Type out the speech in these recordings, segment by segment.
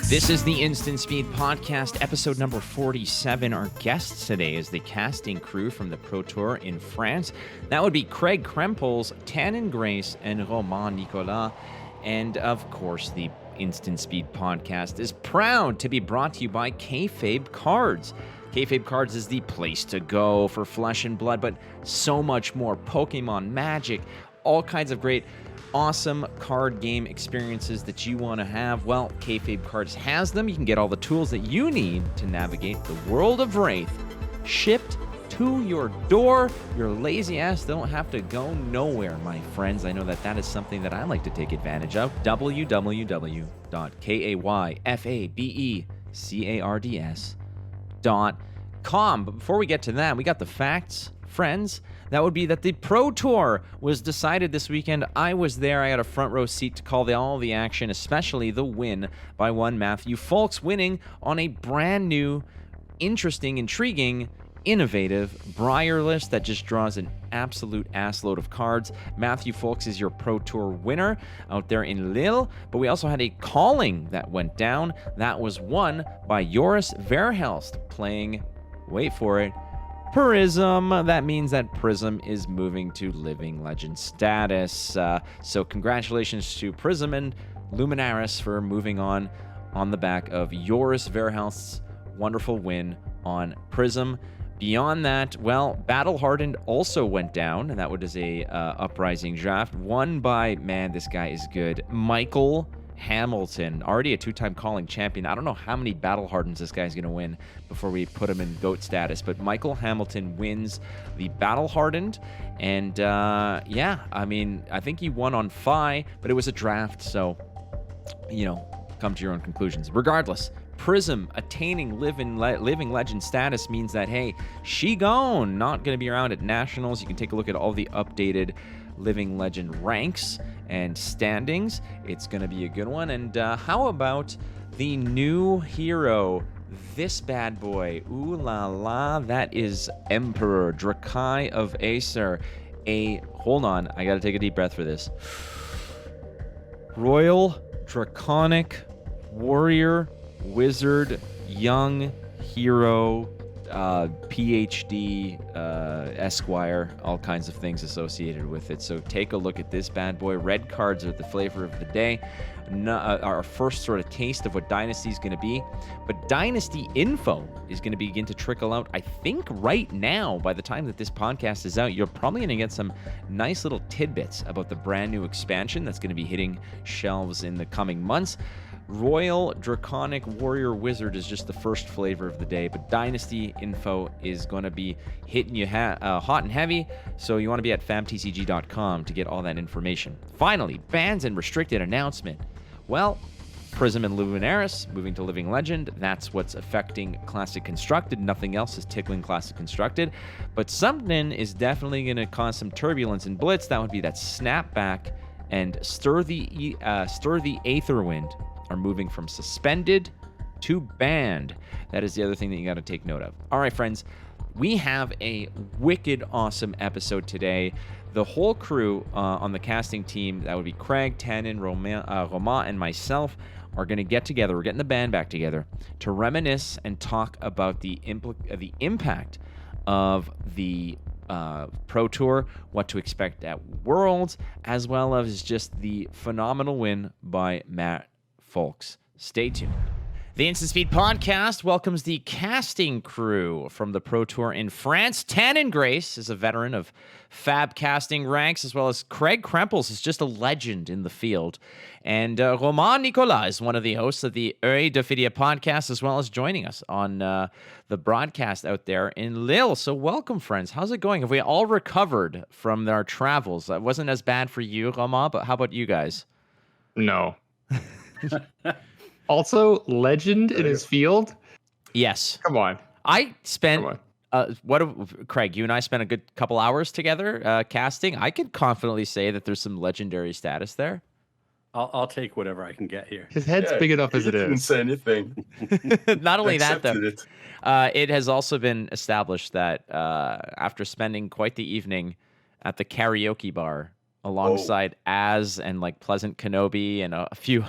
This is the Instant Speed Podcast, episode number 47. Our guests today is the casting crew from the Pro Tour in France. That would be Craig Krempels, Tannon Grace, and Romain Nicolas. And of course, the Instant Speed Podcast is proud to be brought to you by FAB Cards. FAB Cards is the place to go for flesh and blood, but so much more. Pokemon, Magic, all kinds of great awesome card game experiences that you want to have. Well, FAB Cards has them. You can get all the tools that you need to navigate the world of Wraith shipped to your door. Your lazy ass don't have to go nowhere, my friends. I know that is something that I like to take advantage of. www.kayfabecards.com. But before we get to that, we got the facts, friends. That would be that the Pro Tour was decided this weekend. I was there. I had a front row seat to call all the action, especially the win by one Matthew Folks, winning on a brand new, interesting, intriguing, innovative Briar list that just draws an absolute assload of cards. Matthew Folks is your Pro Tour winner out there in Lille, but we also had a calling that went down. That was won by Joris Verhelst playing, wait for it, Prism. That means that Prism is moving to Living Legend status. So congratulations to Prism and Luminaris for moving on the back of Joris Verhelst's wonderful win on Prism. Beyond that, well, Battle Hardened also went down, and that was a Uprising draft won by, man, this guy is good, Michael Hamilton, already a two-time calling champion. I don't know how many Battle Hardens this guy's going to win before we put him in GOAT status, but Michael Hamilton wins the Battle Hardened, and yeah, I mean, I think he won on FI, but it was a draft, so, you know, come to your own conclusions. Regardless, Prism attaining Living Legend status means that, hey, she gone, not going to be around at Nationals. You can take a look at all the updated Living Legend ranks and standings. It's going to be a good one. And how about the new hero, this bad boy? Ooh la la, that is Emperor Drakai of Acer. Hold on, I got to take a deep breath for this. Royal Draconic Warrior Wizard Young Hero, PhD, Esquire, all kinds of things associated with it. So take a look at this bad boy. Red cards are the flavor of the day. Our first sort of taste of what Dynasty is going to be. But Dynasty info is going to begin to trickle out, I think, right now. By the time that this podcast is out, you're probably going to get some nice little tidbits about the brand new expansion that's going to be hitting shelves in the coming months. Royal Draconic Warrior Wizard is just the first flavor of the day, but Dynasty info is going to be hitting you hot and heavy, so you want to be at fabtcg.com to get all that information. Finally, bans and restricted announcement. Well, Prism and Luminaris moving to Living Legend. That's what's affecting Classic Constructed. Nothing else is tickling Classic Constructed, but something is definitely going to cause some turbulence in Blitz. That would be that Snapback and Stir the Aetherwind are moving from suspended to banned. That is the other thing that you got to take note of. All right, friends, we have a wicked awesome episode today. The whole crew on the casting team, that would be Craig, Tannon, Romain, and myself, are going to get together. We're getting the band back together to reminisce and talk about the impact of the Pro Tour, what to expect at Worlds, as well as just the phenomenal win by Matt Folks. Stay tuned. The Instant Speed Podcast welcomes the casting crew from the Pro Tour in France. Tannon Grace is a veteran of FAB casting ranks, as well as Craig Krempels is just a legend in the field. And Romain Nicolas is one of the hosts of the Oeil de Fidia podcast, as well as joining us on the broadcast out there in Lille. So welcome, friends. How's it going? Have we all recovered from our travels? It wasn't as bad for you, Romain, but how about you guys? No. Also, legend in his field. Yes. Come on. I spent Craig, you and I spent a good couple hours together casting. I could confidently say that there's some legendary status there. I'll take whatever I can get here. His head's big enough as it is. Didn't say anything. Not only that, though, it. It has also been established that after spending quite the evening at the karaoke bar alongside Az and like Pleasant Kenobi and a few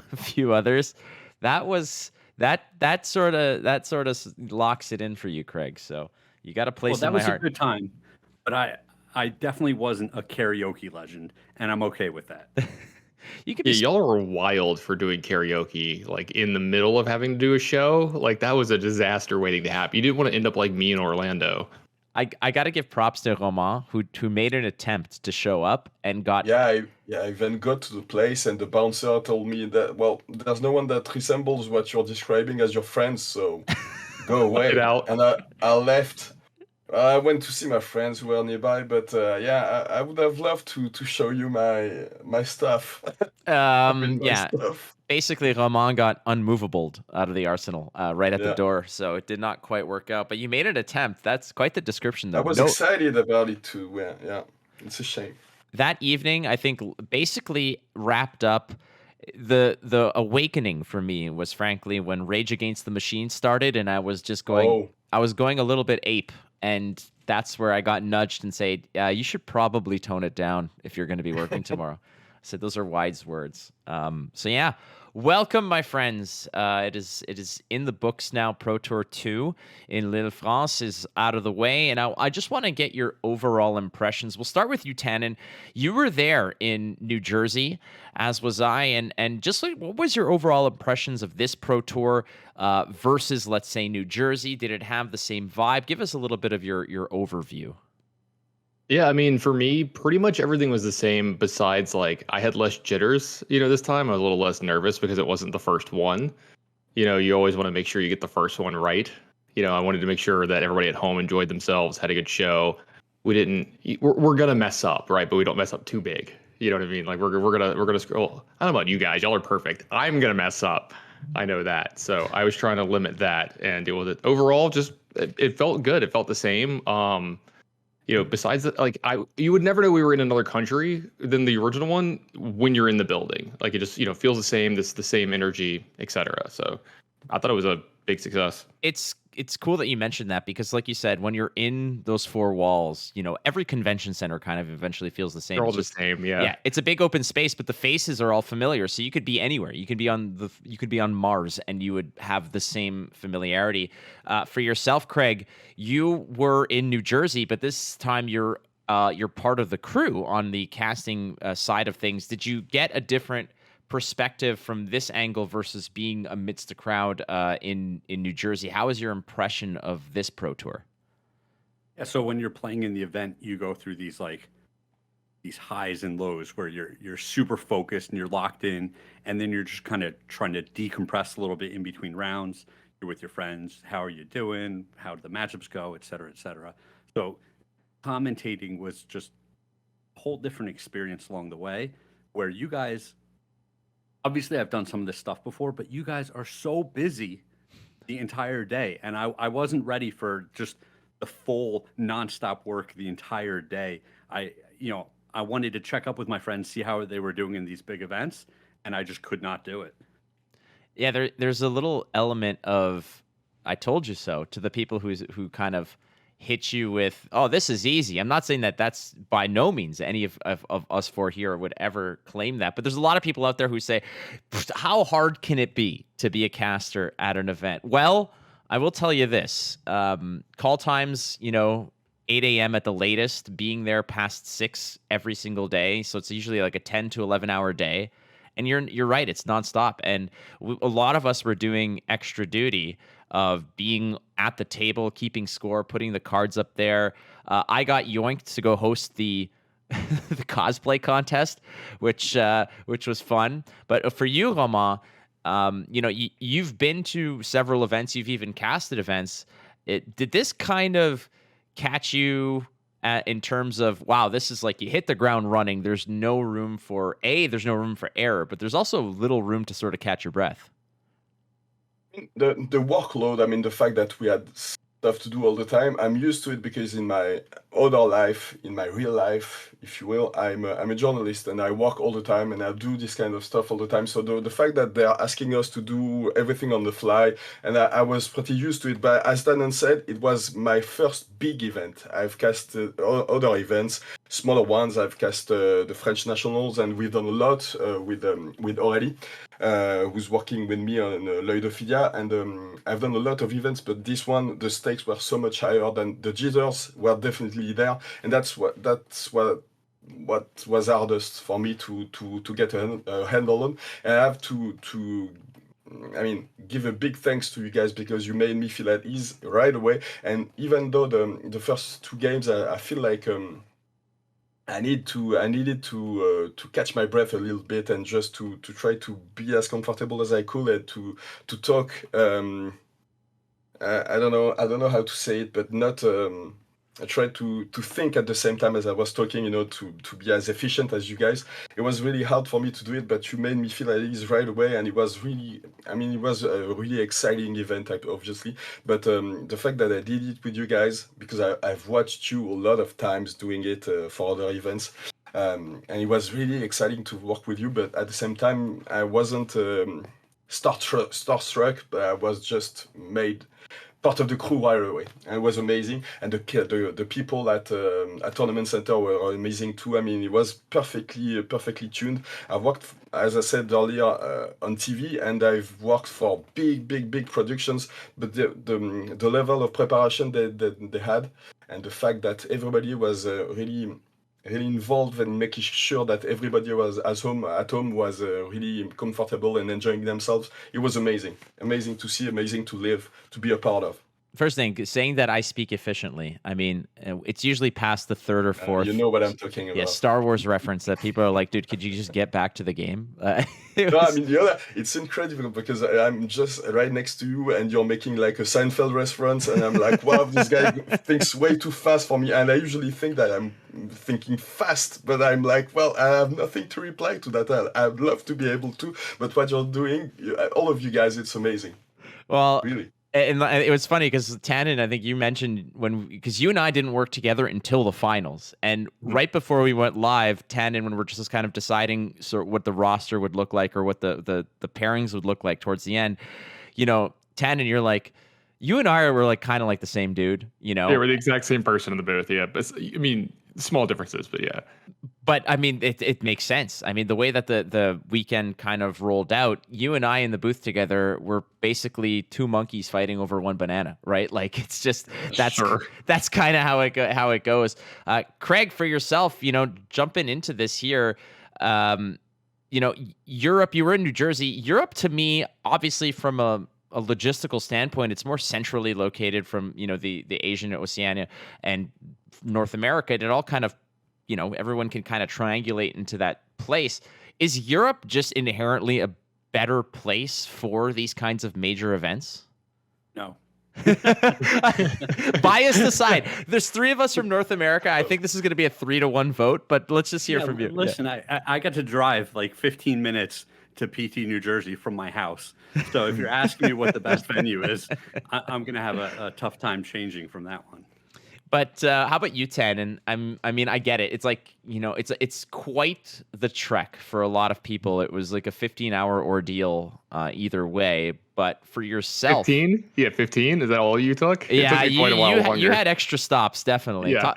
others, that was That sort of locks it in for you, Craig. So you got a Well, place in that my was a heart. good time, but I definitely wasn't a karaoke legend, and I'm okay with that. You could Yeah, be. y'all were wild for doing karaoke like in the middle of having to do a show. Like that was a disaster waiting to happen. You didn't want to end up like me in Orlando. I got to give props to Romain, who made an attempt to show up and got. I then got to the place and the bouncer told me that, well, there's no one that resembles what you're describing as your friends, so go away. Get out. And I left. I went to see my friends who were nearby, but I would have loved to show you my stuff. I mean, my Yeah. stuff. Basically, Romain got unmovable out of the arsenal right at the Yeah. door, so it did not quite work out. But you made an attempt. That's quite the description, though. I was excited about it too. Yeah, it's a shame. That evening, I think, basically wrapped up the awakening for me. Was frankly when Rage Against the Machine started, and I was just going. Oh. I was going a little bit ape, and that's where I got nudged and said, "You should probably tone it down if you're going to be working tomorrow." I said those are wise words. So yeah, welcome, my friends. It is in the books now. Pro Tour 2 in Lille, France is out of the way, and I just want to get your overall impressions. We'll start with you, Tannon. You were there in New Jersey, as was I, and just like, what was your overall impressions of this Pro Tour versus, let's say, New Jersey? Did it have the same vibe? Give us a little bit of your overview. Yeah, I mean, for me, pretty much everything was the same besides like I had less jitters, this time. I was a little less nervous because it wasn't the first one. You always want to make sure you get the first one right. I wanted to make sure that everybody at home enjoyed themselves, had a good show. We're gonna mess up, right? But we don't mess up too big. You know what I mean? Like we're gonna scroll. I don't know about you guys. Y'all are perfect. I'm gonna mess up. I know that. So I was trying to limit that and deal with it. Overall, just it felt good. It felt the same. Besides that, like you would never know we were in another country than the original one when you're in the building. Like it just, feels the same, the same energy, etc. So I thought it was a big success. It's cool that you mentioned that because, like you said, when you're in those four walls, every convention center kind of eventually feels the same. They're all It's the just, same, yeah. Yeah, it's a big open space, but the faces are all familiar. So you could be anywhere. You could be on Mars, and you would have the same familiarity. For yourself, Craig, you were in New Jersey, but this time you're part of the crew on the casting side of things. Did you get a different perspective from this angle versus being amidst a crowd in New Jersey? How is your impression of this Pro Tour? Yeah, so when you're playing in the event, you go through these highs and lows where you're super focused and you're locked in, and then you're just kind of trying to decompress a little bit in between rounds. You're with your friends. How are you doing? How did the matchups go? Et cetera, et cetera. So commentating was just a whole different experience along the way where you guys, obviously I've done some of this stuff before, but you guys are so busy the entire day. And I wasn't ready for just the full nonstop work the entire day. I wanted to check up with my friends, see how they were doing in these big events, and I just could not do it. Yeah, there's a little element of "I told you so" to the people who kind of hit you with, "Oh, this is easy." I'm not saying that that's by no means any of us four here would ever claim that, but there's a lot of people out there who say, "How hard can it be to be a caster at an event?" Well, I will tell you this: call times, 8 a.m. at the latest, being there past 6 every single day. So it's usually like a 10 to 11 hour day. And you're right, it's nonstop. And a lot of us were doing extra duty of being at the table, keeping score, putting the cards up there. I got yoinked to go host the the cosplay contest, which was fun. But for you, Romain, you've been to several events. You've even casted events. Did this kind of catch you in terms of, wow, this is like you hit the ground running. There's no room for error, but there's also little room to sort of catch your breath. The workload, I mean, the fact that we had stuff to do all the time, I'm used to it because in my other life, in my real life, if you will, I'm a journalist and I work all the time and I do this kind of stuff all the time. So the fact that they're asking us to do everything on the fly, and I was pretty used to it. But as Tannon said, it was my first big event. I've cast other events, smaller ones. I've cast the French Nationals, and we've done a lot with Aurélie. who's working with me on Lloydophilia, and I've done a lot of events, but this one, the stakes were so much higher than the jitters were definitely there, and that's what was hardest for me to get a handle on. And I have to give a big thanks to you guys, because you made me feel at ease right away. And even though the first 2 games, I feel like I needed to catch my breath a little bit, and just to try to be as comfortable as I could, and to talk. I don't know how to say it, but not. I tried to think at the same time as I was talking, to be as efficient as you guys. It was really hard for me to do it, but you made me feel at ease right away, and it was really, it was a really exciting event, obviously. But the fact that I did it with you guys, because I've watched you a lot of times doing it for other events, and it was really exciting to work with you. But at the same time, I wasn't starstruck, but I was just made part of the crew right away, and it was amazing. And the people at Tournament Center were amazing too. It was perfectly tuned. I've worked, as I said earlier, on TV, and I've worked for big productions. But the level of preparation that they had, and the fact that everybody was really involved in making sure that everybody was at home was really comfortable and enjoying themselves. It was amazing to see, amazing to live, to be a part of. First thing, saying that I speak efficiently, it's usually past the 3rd or 4th. You know what I'm talking about. Yeah, Star Wars reference that people are like, dude, could you just get back to the game? It's incredible, because I'm just right next to you, and you're making like a Seinfeld reference, and I'm like, wow, this guy thinks way too fast for me. And I usually think that I'm thinking fast, but I'm like, well, I have nothing to reply to that. I'd love to be able to, but what you're doing, all of you guys, it's amazing. Well, really. And it was funny because Tannon, I think you mentioned because you and I didn't work together until the finals, and right before we went live, Tannon, when we're just kind of deciding sort of what the roster would look like, or what the pairings would look like towards the end, Tannon, you're like, you and I were like kind of like the same dude, Yeah, we're the exact same person in the booth. Yeah, but small differences, but yeah. But it makes sense. The way that the weekend kind of rolled out, you and I in the booth together were basically 2 monkeys fighting over 1 banana, right? Like, it's just that's kind of how it goes. Craig, for yourself, jumping into this here, Europe. You were in New Jersey. Europe, to me, obviously from a logistical standpoint, it's more centrally located from the Asian, Oceania, and North America. It all kind of, everyone can kind of triangulate into that place. Is Europe just inherently a better place for these kinds of major events? No. Biased aside, there's 3 of us from North America. I think this is going to be a 3-1 vote, but let's just hear from you. Listen, I got to drive like 15 minutes to PT New Jersey from my house. So if you're asking me what the best venue is, I'm going to have a tough time changing from that one. But how about you, Tannon? I get it. It's like, it's quite the trek for a lot of people. It was like a 15-hour ordeal either way. But for yourself, 15? Yeah, 15. Is that all you took? Yeah, it took me quite a while longer. You had extra stops, definitely. Yeah.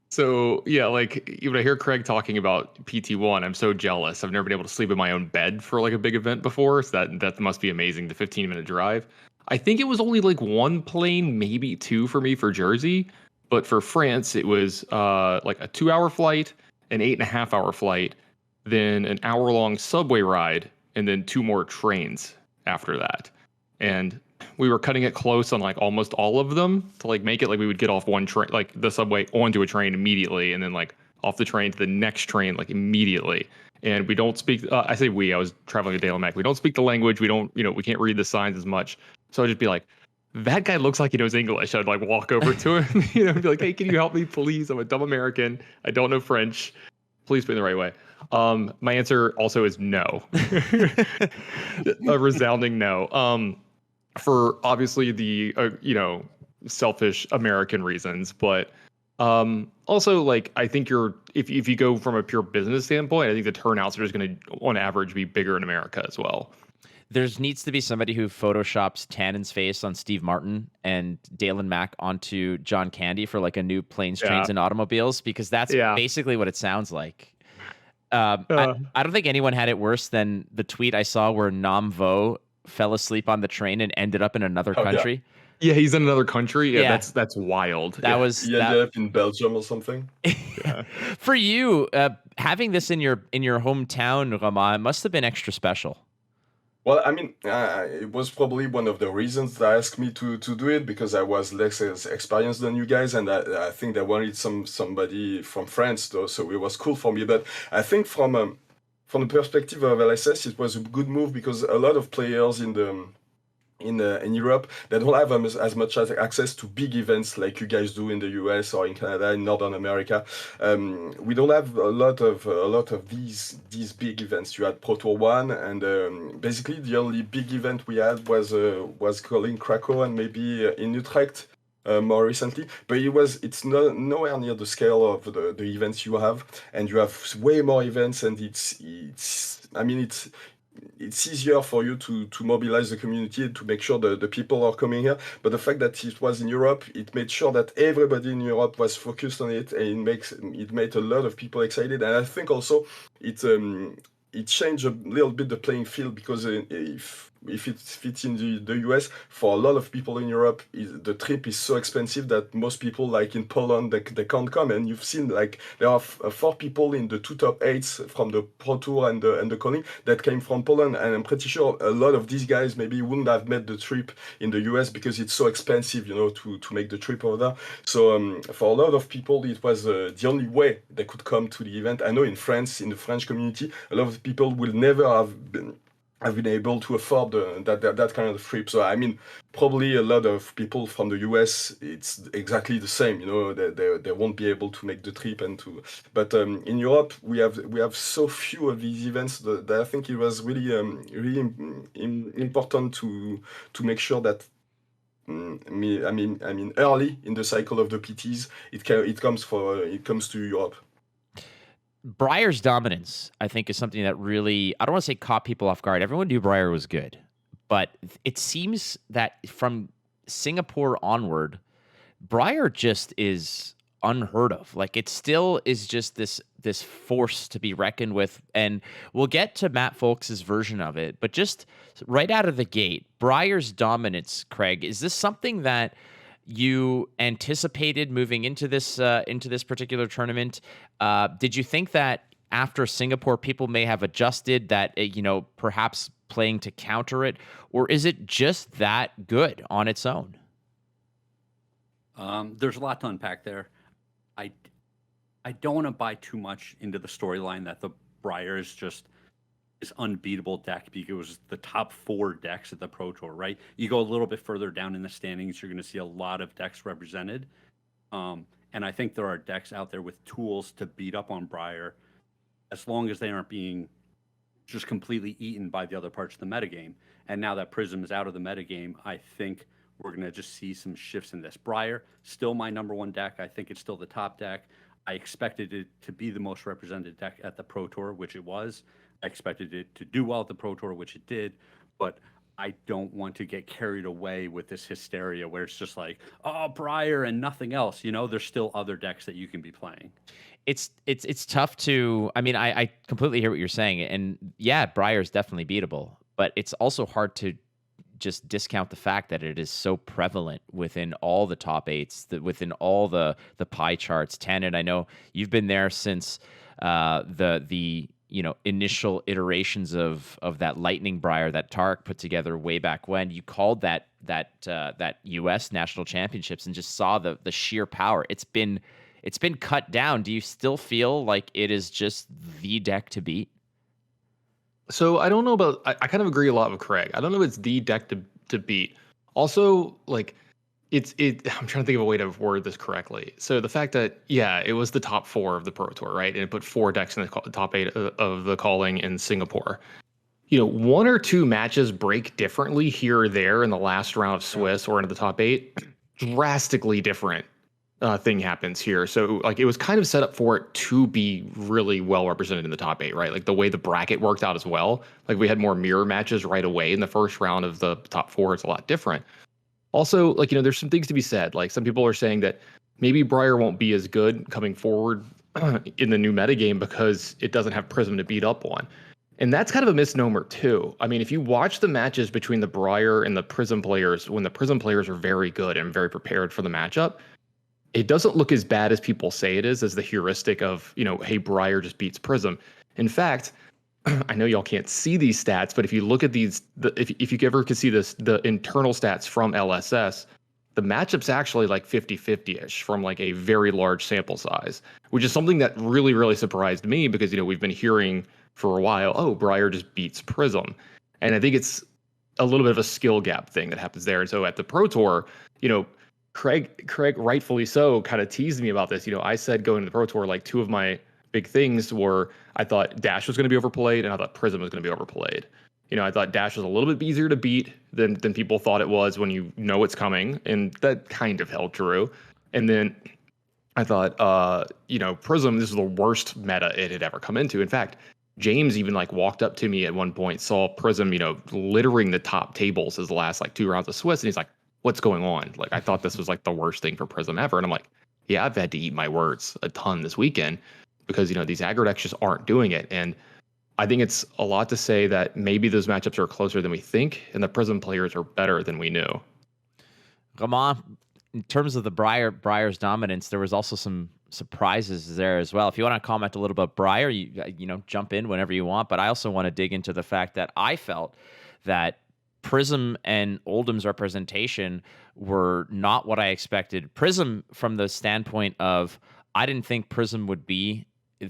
So yeah, like when I hear Craig talking about PT1, I'm so jealous. I've never been able to sleep in my own bed for like a big event before. So that must be amazing. The 15-minute drive. I think it was only like 1 plane, maybe 2 for me for Jersey. But for France, it was like a 2-hour flight, an 8.5-hour flight, then an hour-long subway ride, and then 2 more trains after that. And we were cutting it close on like almost all of them to like make it like we would get off one train, like the subway, onto a train immediately, and then like off the train to the next train like immediately. And we don't speak. I say we. I was traveling to Dale and Mac. We don't speak the language. We don't. We can't read the signs as much. So I'd just be like, that guy looks like he knows English. I'd like walk over to him, and be like, hey, can you help me, please? I'm a dumb American. I don't know French. Please put it the right way. My answer also is no. A resounding no. For obviously the selfish American reasons, but also like I think if you go from a pure business standpoint, I think the turnouts are just going to on average be bigger in America as well. There needs to be somebody who photoshops Tannon's face on Steve Martin and Dale and Mac onto John Candy for like a new Planes, Trains, and Automobiles, because that's basically what it sounds like. I don't think anyone had it worse than the tweet I saw where Nam Vo fell asleep on the train and ended up in another Oh yeah, country. Yeah, he's in another country. Yeah, Yeah, that's wild. that Yeah. was he ended up in Belgium or something. Yeah. for you. Having this in your hometown, Romain, must have been extra special. Well, I mean, it was probably one of the reasons they asked me to do it because I was less experienced than you guys, and I think they wanted somebody from France, though, so it was cool for me. But I think from the perspective of LSS, it was a good move because a lot of players in Europe, they don't have as much access to big events like you guys do in the US or in Canada, in Northern America. We don't have a lot of these big events. You had Pro Tour One, and basically the only big event we had was calling Krakow and maybe in Utrecht. More recently, but it's nowhere near the scale of the events you have, and you have way more events, and it's easier for you to mobilize the community to make sure the people are coming here. But the fact that it was in Europe, it made sure that everybody in Europe was focused on it, and it made a lot of people excited. And I think also it changed a little bit the playing field because if it fits in the US, for a lot of people in Europe, the trip is so expensive that most people, like in Poland, they can't come. And you've seen like there are 4 people in the 2 top 8s from the Pro Tour and the calling that came from Poland, and I'm pretty sure a lot of these guys maybe wouldn't have made the trip in the US because it's so expensive, to make the trip over there. So for a lot of people, it was the only way they could come to the event. I know in France, in the French community, a lot of people will never have been able to afford that kind of trip. So I mean, probably a lot of people from the US, it's exactly the same. They won't be able to make the trip But in Europe, we have so few of these events that I think it was really important to make sure that. Early in the cycle of the PTs, it comes to Europe. Breyer's dominance, I think, is something that really, I don't want to say caught people off guard. Everyone knew Breyer was good, but it seems that from Singapore onward, Breyer just is unheard of. Like, it still is just this force to be reckoned with, and we'll get to Matt Folks' version of it, but just right out of the gate, Breyer's dominance, Craig, is this something that you anticipated moving into this particular tournament? Did you think that after Singapore, people may have adjusted that, perhaps playing to counter it, or is it just that good on its own? There's a lot to unpack there. I don't want to buy too much into the storyline that the Breyer is just this unbeatable deck because it was the top 4 decks at the Pro Tour, right? You go a little bit further down in the standings, you're going to see a lot of decks represented. And I think there are decks out there with tools to beat up on Breyer as long as they aren't being just completely eaten by the other parts of the metagame. And now that Prism is out of the metagame, I think we're going to just see some shifts in this. Breyer, still my number 1 deck. I think it's still the top deck. I expected it to be the most represented deck at the Pro Tour, which it was. I expected it to do well at the Pro Tour, which it did, but I don't want to get carried away with this hysteria where it's just like, oh, Breyer and nothing else. There's still other decks that you can be playing. It's tough to, I mean, I completely hear what you're saying, and yeah, Breyer is definitely beatable, but it's also hard to just discount the fact that it is so prevalent within all the top 8s, within all the pie charts. Tannon, I know you've been there since the initial iterations of that Lightning Breyer that Tarek put together way back when. You called that U.S. National Championships and just saw the sheer power. It's been cut down. Do you still feel like it is just the deck to beat? So I don't know about. I kind of agree a lot with Craig. I don't know if it's the deck to beat. Also, like I'm trying to think of a way to word this correctly. So the fact that it was the top 4 of the Pro Tour, right, and it put 4 decks in the top 8 of the calling in Singapore. 1 or 2 matches break differently here or there in the last round of Swiss or into the top 8. Drastically different thing happens here. So like it was kind of set up for it to be really well represented in the top 8, right? Like the way the bracket worked out as well. Like we had more mirror matches right away in the first round of the top 4. It's a lot different. Also, like, there's some things to be said. Like some people are saying that maybe Breyer won't be as good coming forward in the new metagame because it doesn't have Prism to beat up on. And that's kind of a misnomer too. I mean, if you watch the matches between the Briar and the Prism players, when the Prism players are very good and very prepared for the matchup, it doesn't look as bad as people say it is, as the heuristic of, hey, Briar just beats Prism. In fact, I know y'all can't see these stats, but if you look at these, if you ever could see this, the internal stats from LSS, the matchup's actually like 50-50-ish from like a very large sample size, which is something that really, really surprised me because, we've been hearing for a while, oh, Briar just beats Prism. And I think it's a little bit of a skill gap thing that happens there. And so at the Pro Tour, Craig rightfully so kind of teased me about this. I said going to the Pro Tour, like two of my big things were I thought Dash was going to be overplayed and I thought Prism was going to be overplayed. I thought Dash was a little bit easier to beat than people thought it was when you know it's coming, and that kind of held true. And then I thought, Prism, this is the worst meta it had ever come into. In fact, James even like walked up to me at one point, saw Prism, littering the top tables as the last like 2 rounds of Swiss, and he's like, "What's going on?" Like, I thought this was like the worst thing for Prism ever, and I'm like, yeah, I've had to eat my words a ton this weekend because these aggro decks just aren't doing it, and I think it's a lot to say that maybe those matchups are closer than we think, and the Prism players are better than we knew. Romain, in terms of the Briar's dominance, there was also some surprises there as well. If you want to comment a little about Briar, you jump in whenever you want. But I also want to dig into the fact that I felt that Prism and Oldham's representation were not what I expected. Prism, from the standpoint of, I didn't think Prism would be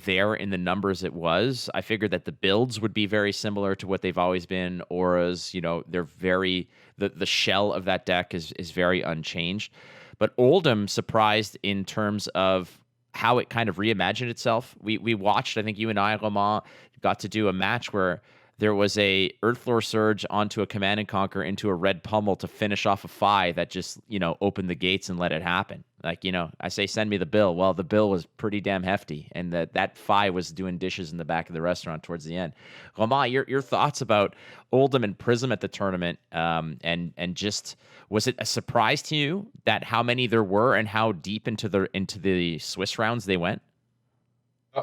there in the numbers it was. I figured that the builds would be very similar to what they've always been. Auras, they're very, the shell of that deck is very unchanged. But Oldham surprised in terms of how it kind of reimagined itself. We watched, I think you and I, Romain, got to do a match where there was a Earthlore Surge onto a Command and Conquer into a red pummel to finish off a Fi that just, opened the gates and let it happen. Like, I say, send me the bill. Well, the bill was pretty damn hefty, and that Fi was doing dishes in the back of the restaurant towards the end. Romain, your thoughts about Oldham and Prism at the tournament, and just, was it a surprise to you that how many there were and how deep into the Swiss rounds they went?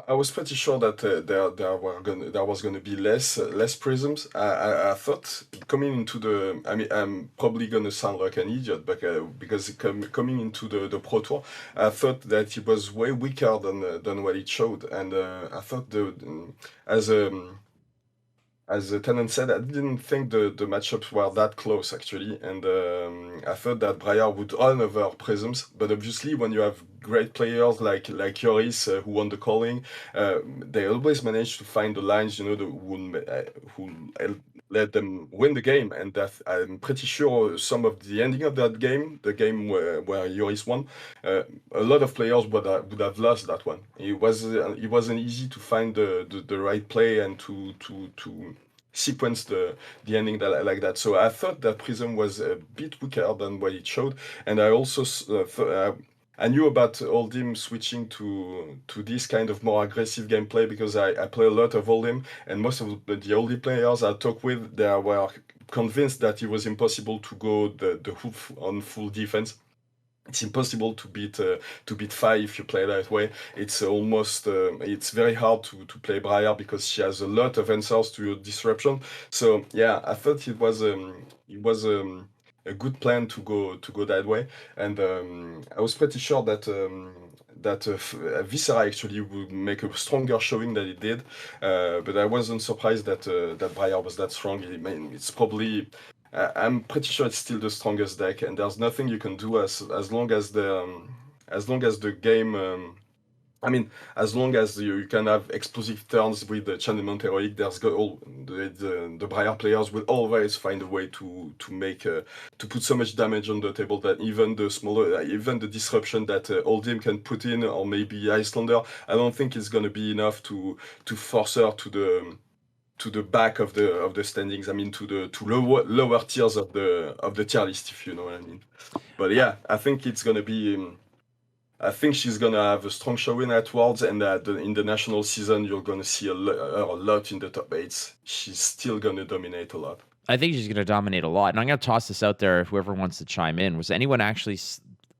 I was pretty sure that there was gonna be less prisms. I thought coming into the, I mean, I'm probably gonna sound like an idiot, but because coming into the Pro Tour, I thought that it was way weaker than what it showed, and I thought as Tannon said, I didn't think the matchups were that close actually, and I thought that Briar would own over Prisms, but obviously when you have great players like Yoris who won the calling, they always manage to find the lines, who let them win the game, and that I'm pretty sure some of the ending of that game, the game where Yoris won, a lot of players would have lost that one. It wasn't easy to find the right play and to sequence the ending like that. So I thought that Prism was a bit weaker than what it showed, and I also I knew about Oldhim switching to this kind of more aggressive gameplay because I play a lot of Oldhim, and most of the Oldhim players I talked with, they were convinced that it was impossible to go the hoof on full defense. It's impossible to beat Fi if you play that way. It's almost it's very hard to play Briar because she has a lot of answers to your disruption. So yeah, I thought it was a good plan to go that way, and I was pretty sure that Viscera actually would make a stronger showing than it did, but I wasn't surprised that Briar was that strong. I mean, it's probably. I'm pretty sure it's still the strongest deck, and there's nothing you can do as long as the game. I mean, as long as you can have explosive turns with the Channelment Heroic, the Briar players will always find a way to put so much damage on the table that even the disruption that Oldhim can put in, or maybe Icelander, I don't think it's gonna be enough to force her to the back of the standings. I mean, to lower tiers of the tier list, if you know what I mean. But yeah, I think it's gonna be. I think she's gonna have a strong showing at Worlds, and in the national season, you're gonna see her a lot in the top 8s. She's still gonna dominate a lot. I think she's going to dominate a lot. And I'm going to toss this out there, whoever wants to chime in. Was anyone actually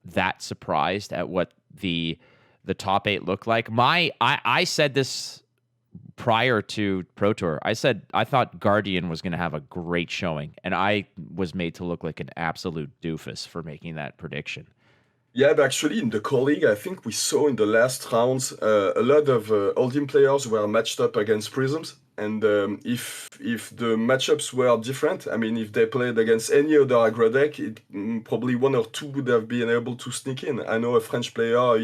that surprised at what the the top 8 look like. I said this prior to Pro Tour. I said I thought Guardian was going to have a great showing, and I was made to look like an absolute doofus for making that prediction. Yeah, but actually, in the colleague, I think we saw in the last rounds a lot of Oldhim players were matched up against Prisms, and if the matchups were different, I mean, if they played against any other aggro deck, probably one or two would have been able to sneak in. I know a French player,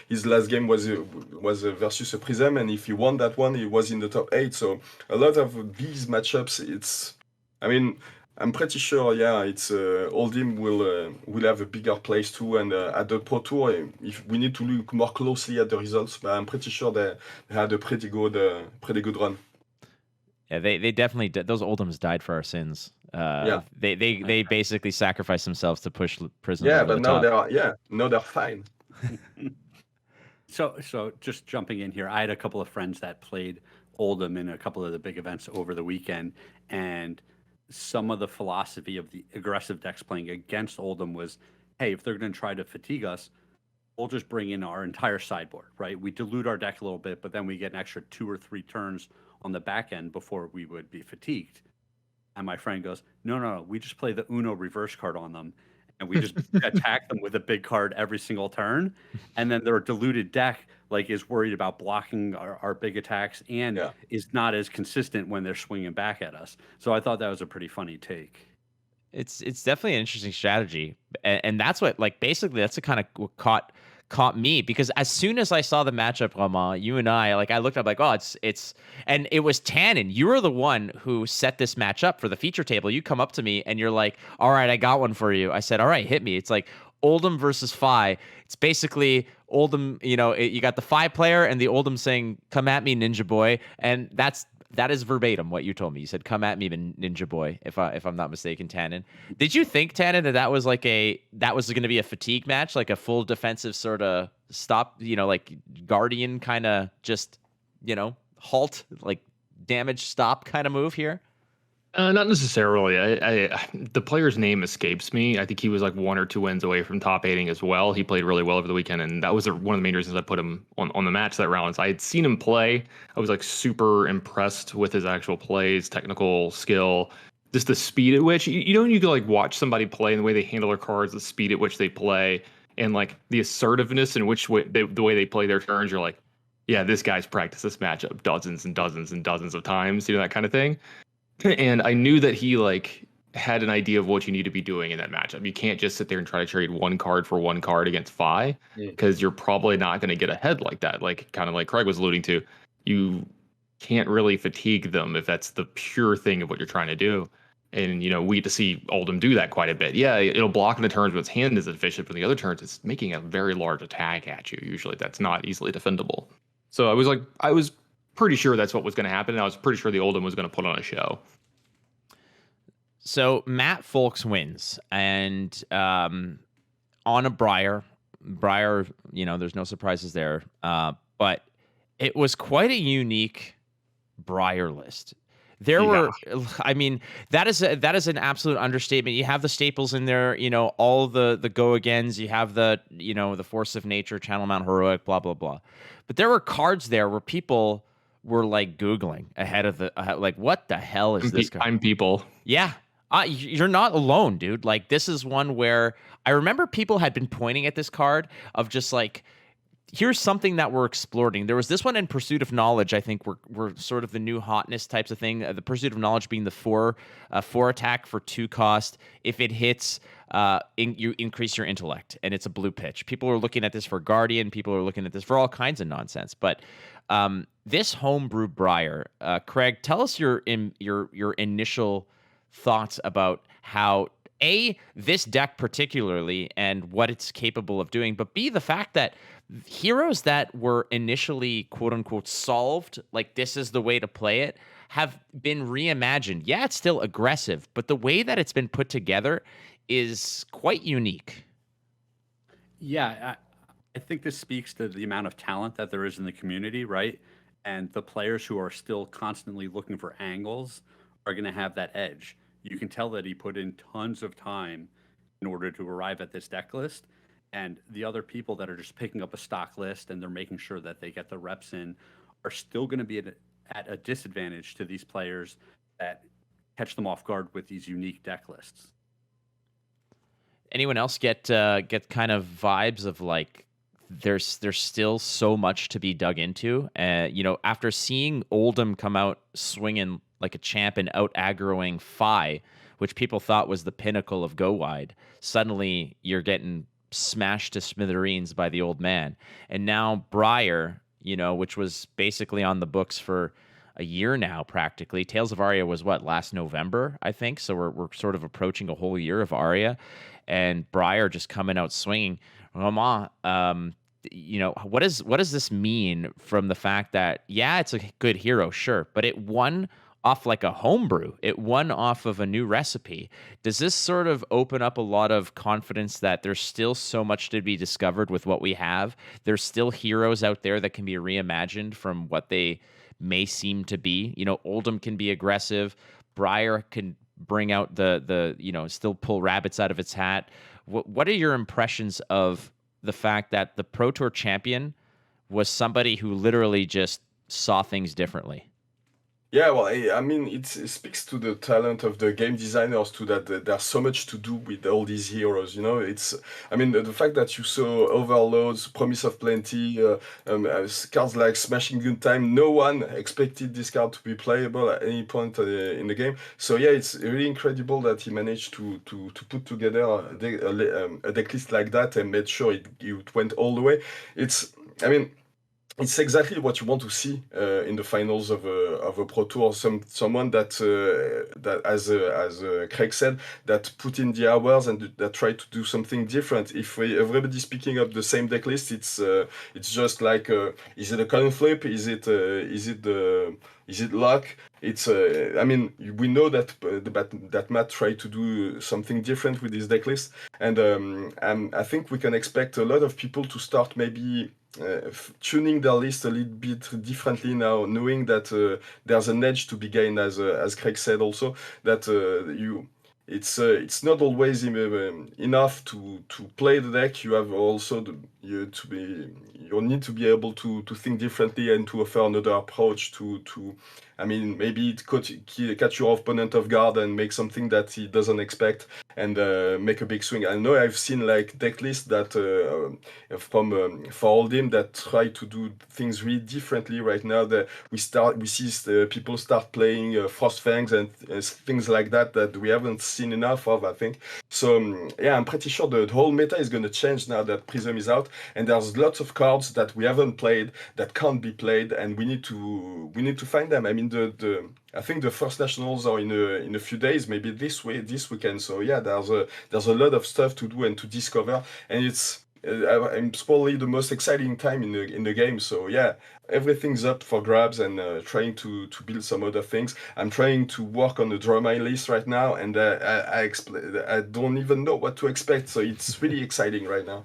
his last game was versus a Prism, and if he won that one, he was in the top 8. So a lot of these matchups, I mean, I'm pretty sure, yeah, it's Oldhim will have a bigger place too, and at the Pro Tour, if we need to look more closely at the results, but I'm pretty sure they had a pretty good run. Yeah, they definitely those Oldhams died for our sins. Yeah. They basically sacrificed themselves to push Prism Yeah, over but the now top. they're fine. So just jumping in here, I had a couple of friends that played Oldham in a couple of the big events over the weekend, and some of the philosophy of the aggressive decks playing against Oldham was, hey, if they're going to try to fatigue us, we'll just bring in our entire sideboard, right? We dilute our deck a little bit, but then we get an extra 2 or 3 turns on the back end before we would be fatigued. And my friend goes, no, we just play the Uno reverse card on them, and we just attack them with a big card every single turn. And then their diluted deck is worried about blocking our big attacks and is not as consistent when they're swinging back at us. So I thought that was a pretty funny take. It's definitely an interesting strategy, and that's what basically that's the kind of what caught me, because as soon as I saw the matchup, Romain, you and I looked up oh, it's and it was Tannon. You were the one who set this match up for the feature table. You come up to me and you're like, all right, I got one for you. I said, all right, hit me. It's like Oldham versus Phi. It's basically Oldham, you got the Phi player and the Oldham saying, come at me, Ninja Boy. And that is verbatim what you told me. You said, come at me, Ninja Boy, if I'm not mistaken, Tannon. Did you think, Tannon, that was that was going to be a fatigue match, like a full defensive sort of stop, like Guardian kind of just, halt, like damage stop kind of move here? Not necessarily. The player's name escapes me. I think he was 1 or 2 wins away from top 8ing as well. He played really well over the weekend, and that was one of the main reasons I put him on the match that round. I had seen him play. I was super impressed with his actual plays, technical skill, just the speed at which you can watch somebody play and the way they handle their cards, the speed at which they play, and the assertiveness in which the way they play their turns. You're like, yeah, this guy's practiced this matchup dozens and dozens and dozens of times, that kind of thing. And I knew that he had an idea of what you need to be doing in that matchup. You can't just sit there and try to trade 1 card for 1 card against Phi, because you're probably not going to get ahead like that. Kind of like Craig was alluding to, you can't really fatigue them if that's the pure thing of what you're trying to do. And we get to see Oldham do that quite a bit. Yeah, it'll block in the turns, but its hand is efficient. But in the other turns, it's making a very large attack at you. Usually, that's not easily defendable. So I was pretty sure that's what was going to happen, and I was pretty sure the Oldham was going to put on a show. So Matt Folks wins, and on a Briar, there's no surprises there, but it was quite a unique Briar list. There were, I mean, that is an absolute understatement. You have the staples in there, all the go agains. You have the Force of Nature, Channel Mount Heroic, blah blah blah. But there were cards there where people were Googling ahead of the what the hell is this card? I'm people. Yeah. You're not alone, dude. This is one where I remember people had been pointing at this card of just here's something that we're exploring. There was this one in Pursuit of Knowledge, I think, were sort of the new hotness types of thing. The Pursuit of Knowledge being the 4 attack for 2 cost. If it hits, you increase your intellect, and it's a blue pitch. People are looking at this for Guardian. People are looking at this for all kinds of nonsense. But this homebrew Briar, Craig, tell us your initial thoughts about how this deck particularly and what it's capable of doing, but B, the fact that heroes that were initially quote unquote solved, this is the way to play it, have been reimagined. Yeah, it's still aggressive, but the way that it's been put together is quite unique. Yeah, I think this speaks to the amount of talent that there is in the community, right? And the players who are still constantly looking for angles are going to have that edge. You can tell that he put in tons of time in order to arrive at this deck list. And the other people that are just picking up a stock list and they're making sure that they get the reps in are still going to be at a disadvantage to these players that catch them off guard with these unique deck lists. Anyone else get kind of vibes of like there's still so much to be dug into? After seeing Oldham come out swinging like a champ and out aggroing Phi, which people thought was the pinnacle of go wide, suddenly you're getting smashed to smithereens by the old man. And now Briar, which was basically on the books for a year now, practically. Tales of Aria was last November, I think. So we're sort of approaching a whole year of Aria, and Briar just coming out swinging. Romain, what does this mean from the fact that, yeah, it's a good hero, sure, but it won off like a homebrew. It won off of a new recipe. Does this sort of open up a lot of confidence that there's still so much to be discovered with what we have? There's still heroes out there that can be reimagined from what they may seem to be. Oldham can be aggressive. Briar can bring out the still pull rabbits out of its hat. What are your impressions of the fact that the Pro Tour champion was somebody who literally just saw things differently? Yeah, well, I mean, it speaks to the talent of the game designers too, that there's so much to do with all these heroes. I mean, the fact that you saw Overloads, Promise of Plenty, cards like Smashing Good Time, no one expected this card to be playable at any point in the game. So yeah, it's really incredible that he managed to put together a deck list like that and made sure it went all the way. It's exactly what you want to see in the finals of a Pro Tour. Someone that as Craig said, that put in the hours and that tried to do something different. If everybody's picking up the same deck list, it's just like is it a coin flip? Is it luck? We know that Matt tried to do something different with his deck list, and I think we can expect a lot of people to start maybe tuning their list a little bit differently now, knowing that there's an edge to be gained, as Craig said also, that it's not always enough to play the deck. You have also you need to be able to think differently and to offer another approach to maybe catch your opponent off guard and make something that he doesn't expect and make a big swing. I know I've seen like deck lists that for Oldham that try to do things really differently right now. That we see people start playing Frost Fangs and things like that we haven't seen enough of, I think. So yeah, I'm pretty sure the whole meta is going to change now that Prism is out, and there's lots of cards that we haven't played that can't be played, and we need to find them. I mean, I think the first nationals are in a few days, maybe this weekend. So yeah, there's a lot of stuff to do and to discover, and it's probably the most exciting time in the game. So yeah, everything's up for grabs, and trying to build some other things. I'm trying to work on the draw my list right now, and I don't even know what to expect. So it's really exciting right now.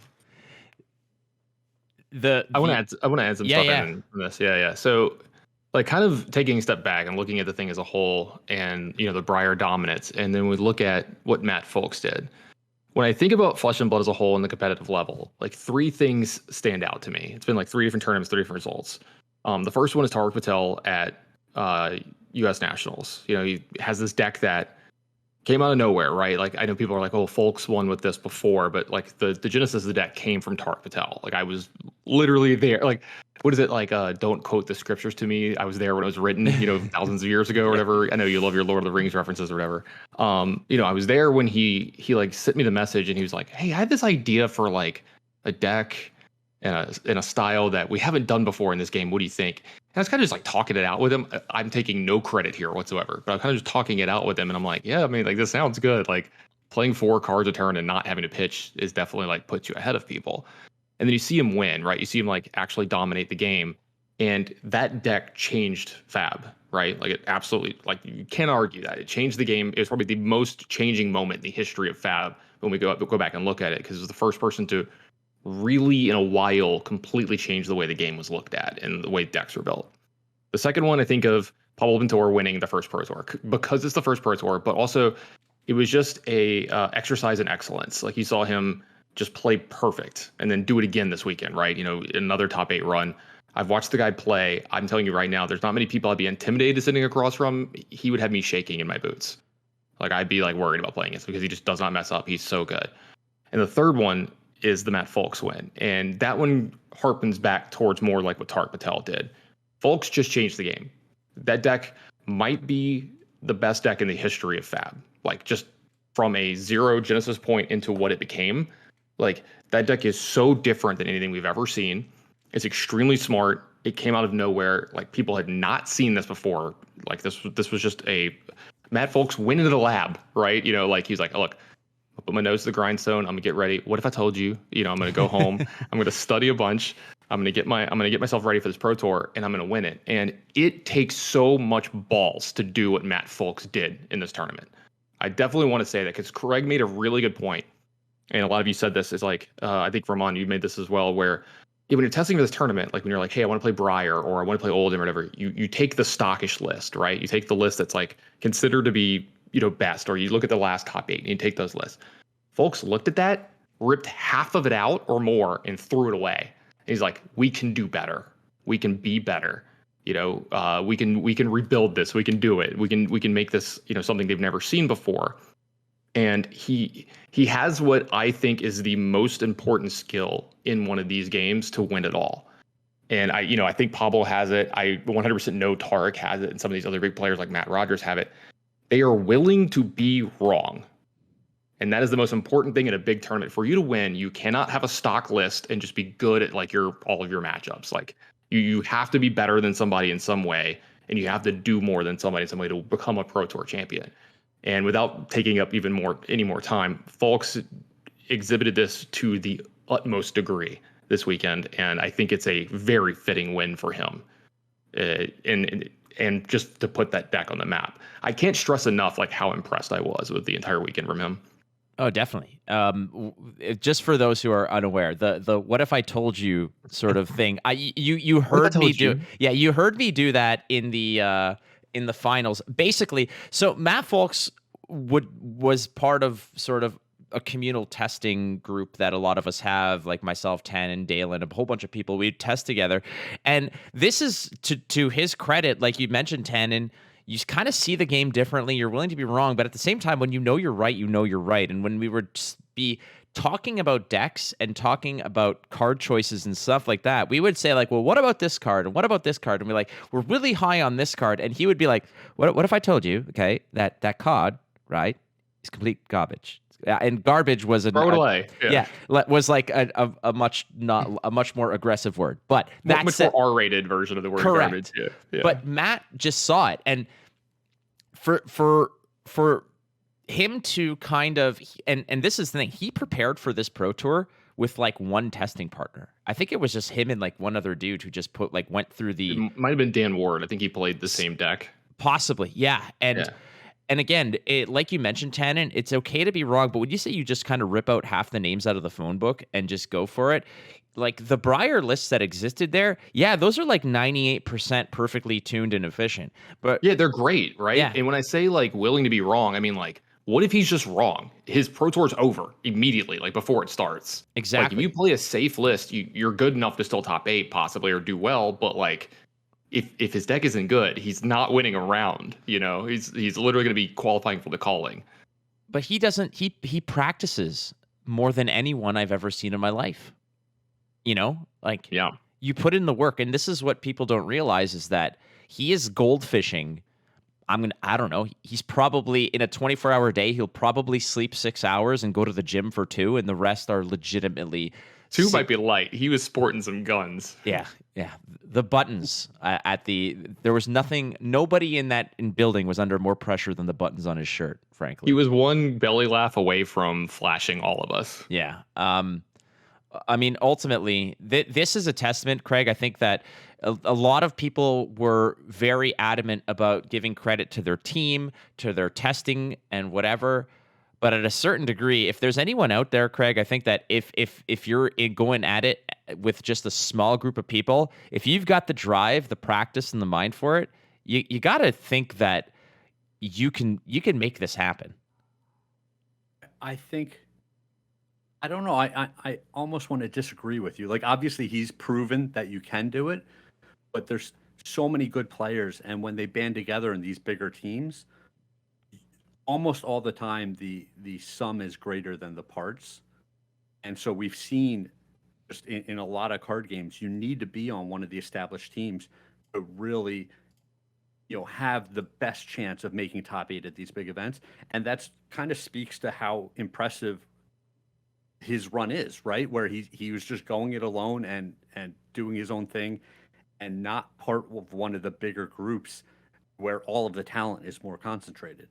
I want to add some stuff in this. Yeah. So, like, kind of taking a step back and looking at the thing as a whole, and the Briar dominance, and then we look at what Matt Folks did. When I think about Flesh and Blood as a whole in the competitive level, like, three things stand out to me. It's been like 3 different tournaments, 3 different results. The first one is Tariq Patel at U.S. Nationals. He has this deck that came out of nowhere, right? Like, I know people are like, oh, Folks won with this before, but like the genesis of the deck came from Tariq Patel. Like, I was literally there. Like, what is it, like, don't quote the scriptures to me. I was there when it was written, thousands of years ago or whatever. I know you love your Lord of the Rings references or whatever. I was there when he like sent me the message, and he was like, hey, I had this idea for like a deck in a style that we haven't done before in this game. What do you think? And I was kind of just like talking it out with him. I'm taking no credit here whatsoever, but I'm kind of just talking it out with him, and I'm like, yeah, I mean, like, this sounds good. Like, playing 4 cards a turn and not having to pitch is definitely like puts you ahead of people. And then you see him win, right? You see him like actually dominate the game, and that deck changed FAB, right? Like, it absolutely, like, you can't argue that it changed the game. It was probably the most changing moment in the history of FAB when we go back and look at it, because it was the first person to really in a while completely change the way the game was looked at and the way decks were built. The second one, I think of Pablo Ventura winning the first Pro Tour, because it's the first Pro Tour, but also it was just a exercise in excellence. Like, you saw him just play perfect and then do it again this weekend, right? You know, another top 8 run. I've watched the guy play. I'm telling you right now, there's not many people I'd be intimidated sitting across from. He would have me shaking in my boots. Like, I'd be like worried about playing it because he just does not mess up. He's so good. And the third one is the Matt Folks win. And that one harpens back towards more like what Tark Patel did. Folks just changed the game. That deck might be the best deck in the history of FAB. Like, just from a 0 Genesis point into what it became, like, that deck is so different than anything we've ever seen. It's extremely smart. It came out of nowhere. Like, people had not seen this before. Like, this was just a Matt Folks win into the lab, right? You know, like, he's like, oh, look, I'll put my nose to the grindstone. I'm gonna get ready. What if I told you? You know, I'm gonna go home. I'm gonna study a bunch. I'm gonna get myself ready for this Pro Tour, and I'm gonna win it. And it takes so much balls to do what Matt Folks did in this tournament. I definitely want to say that because Craig made a really good point, and a lot of you said this. Is like, I think Romain, you made this as well, where when you're testing for this tournament, like when you're like, hey, I want to play Briar or I want to play Oldham or whatever, you take the stockish list, right? You take the list that's like considered to be, you know, best, or you look at the last top 8 and you take those lists. Folks looked at that, ripped half of it out or more and threw it away. And he's like, we can do better. We can be better. You know, we can rebuild this. We can do it. We can make this, you know, something they've never seen before. And he has what I think is the most important skill in one of these games to win it all. And I think Pablo has it. I 100% know Tarek has it, and some of these other big players like Matt Rogers have it. They are willing to be wrong. And that is the most important thing in a big tournament. For you to win, you cannot have a stock list and just be good at like all of your matchups. Like you have to be better than somebody in some way, and you have to do more than somebody in some way to become a Pro Tour champion. And without taking up any more time, Folks exhibited this to the utmost degree this weekend, and I think it's a very fitting win for him. And just to put that deck on the map, I can't stress enough like how impressed I was with the entire weekend from him. Oh, definitely. Just for those who are unaware, the what if I told you sort of thing. You heard me do. Yeah, you heard me do that in the finals. Basically, so Matt Folks was part of sort of a communal testing group that a lot of us have, like myself, Tannon, Dalen, a whole bunch of people. We test together, and this is to his credit. Like you mentioned, Tannon, you kind of see the game differently. You're willing to be wrong, but at the same time, when you know you're right, you know you're right. And when we were be talking about decks and talking about card choices and stuff like that, we would say like, well, what about this card? And what about this card? And we're like, we're really high on this card. And he would be like, what if I told you, okay, that card, right, is complete garbage. And garbage was throw it away. Yeah, was like a much more aggressive word, but much more R-rated version of the word correct. Garbage. Yeah. But Matt just saw it, and for him to kind of and this is the thing, he prepared for this Pro Tour with like one testing partner. I think it was just him and like one other dude who just went through the. It might have been Dan Ward. I think he played the same deck. Possibly, yeah, And again, like you mentioned, Tannon, it's okay to be wrong, but would you say you just kind of rip out half the names out of the phone book and just go for it? Like the Briar lists that existed there, yeah, those are like 98% perfectly tuned and efficient. But yeah, they're great, right? Yeah. And when I say like willing to be wrong, I mean like, what if he's just wrong? His Pro Tour's over immediately, like before it starts. Exactly. Like if you play a safe list, you're good enough to still top 8 possibly or do well, but like if his deck isn't good, he's not winning a round. You know, he's literally going to be qualifying for the calling. But he doesn't. He practices more than anyone I've ever seen in my life. You know, like you put in the work, and this is what people don't realize is that he is goldfishing. I don't know. He's probably in a 24-hour day. He'll probably sleep 6 hours and go to the gym for 2, and the rest are legitimately. 2 might be light. He was sporting some guns. Yeah. The buttons there was nobody in building was under more pressure than the buttons on his shirt, frankly. He was one belly laugh away from flashing all of us. Yeah. I mean, ultimately, this is a testament, Craig. I think that a lot of people were very adamant about giving credit to their team, to their testing and whatever. But at a certain degree, if there's anyone out there, Craig, I think that if you're going at it with just a small group of people, if you've got the drive, the practice, and the mind for it, you got to think that you can make this happen. I think I don't know. I almost want to disagree with you. Like, obviously, he's proven that you can do it, but there's so many good players, and when they band together in these bigger teams, almost all the time the sum is greater than the parts. And so we've seen just in a lot of card games, you need to be on one of the established teams to really, have the best chance of making top 8 at these big events. And that's kind of speaks to how impressive his run is, right? Where he was just going it alone and doing his own thing and not part of one of the bigger groups where all of the talent is more concentrated.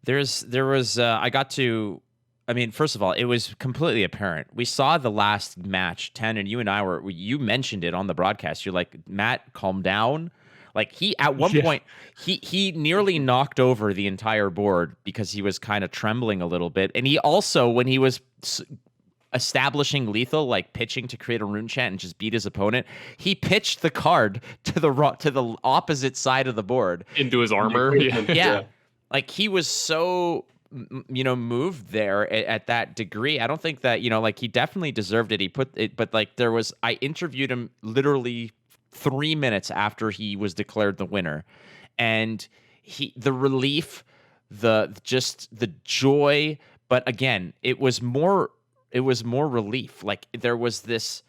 I mean, first of all, it was completely apparent. We saw the last match, Tannon, you and I you mentioned it on the broadcast. You're like, Matt, calm down. Like at one point, he nearly knocked over the entire board because he was kind of trembling a little bit. And he also, when he was establishing lethal, like pitching to create a rune chant and just beat his opponent, he pitched the card to the opposite side of the board into his armor. Yeah. Like he was so moved there at that degree. I don't think that like he definitely deserved it. He put it, but like I interviewed him literally 3 minutes after he was declared the winner, and the relief, the joy, but again, it was more relief. Like there was this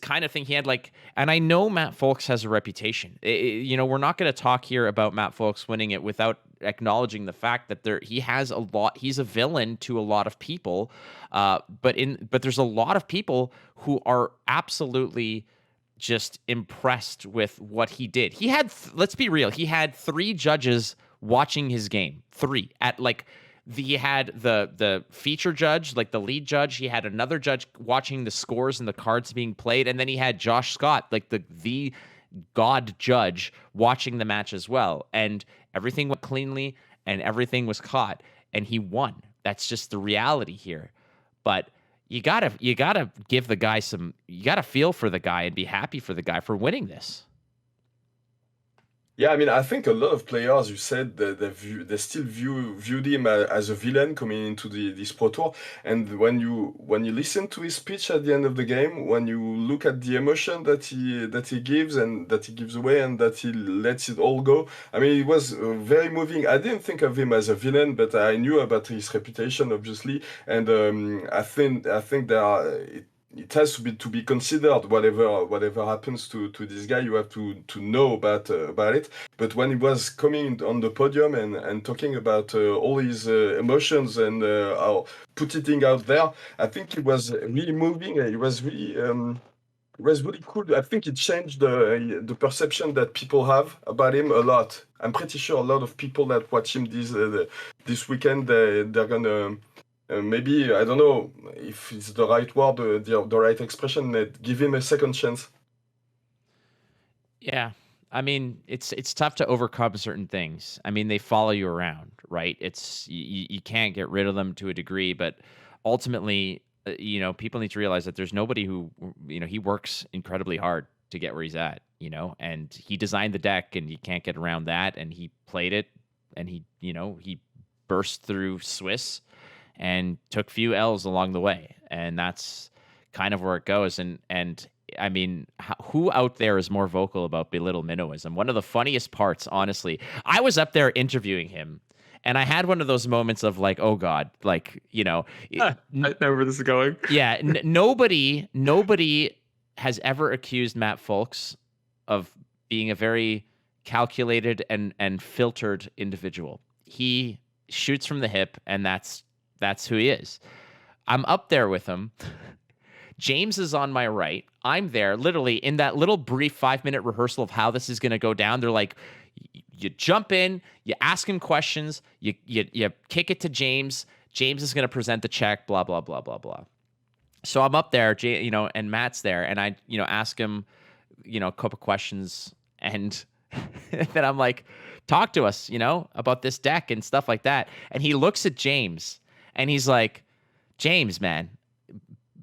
kind of thing he had, like, and I know Matt Folks has a reputation. We're not going to talk here about Matt Folks winning it without acknowledging the fact that he has a lot. He's a villain to a lot of people, but there's a lot of people who are absolutely just impressed with what he did. He had, let's be real, he had 3 judges watching his game. 3 at like. He had the feature judge, like the lead judge. He had another judge watching the scores and the cards being played, and then he had Josh Scott, like the god judge, watching the match as well. And everything went cleanly, and everything was caught, and he won. That's just the reality here. But you gotta give the guy you gotta feel for the guy and be happy for the guy for winning this. Yeah, I mean, I think a lot of players, you said that they still viewed him as a villain coming into this Pro Tour. And when you listen to his speech at the end of the game, when you look at the emotion that he gives and that he gives away and that he lets it all go, I mean, it was very moving. I didn't think of him as a villain, but I knew about his reputation, obviously, and I think there it has to be considered. Whatever happens to this guy, you have to know about it. But when he was coming on the podium and talking about all his emotions and putting out there, I think it was really moving. It was really cool. I think it changed the perception that people have about him a lot. I'm pretty sure a lot of people that watch him this weekend, they're gonna. Maybe, I don't know if it's the right word, the right expression, that give him a second chance. Yeah. I mean, it's tough to overcome certain things. I mean, they follow you around, right? It's you can't get rid of them to a degree, but ultimately, people need to realize that there's nobody who, he works incredibly hard to get where he's at, and he designed the deck and you can't get around that, and he played it, and he burst through Swiss and took few L's along the way, and that's kind of where it goes. And I mean, who out there is more vocal about belittle minnowism? One of the funniest parts, honestly, I was up there interviewing him, and I had one of those moments of like, oh God, like, I know where this is going. Yeah, nobody has ever accused Matt Folks of being a very calculated and filtered individual. He shoots from the hip, and that's who he is. I'm up there with him. James is on my right. I'm there literally in that little brief 5-minute rehearsal of how this is going to go down. They're like, you jump in, you ask him questions, you kick it to James. James is going to present the check, blah, blah, blah, blah, blah. So I'm up there, and Matt's there, and I, ask him, a couple questions, and then I'm like, talk to us, about this deck and stuff like that. And he looks at James, and he's like, James, man,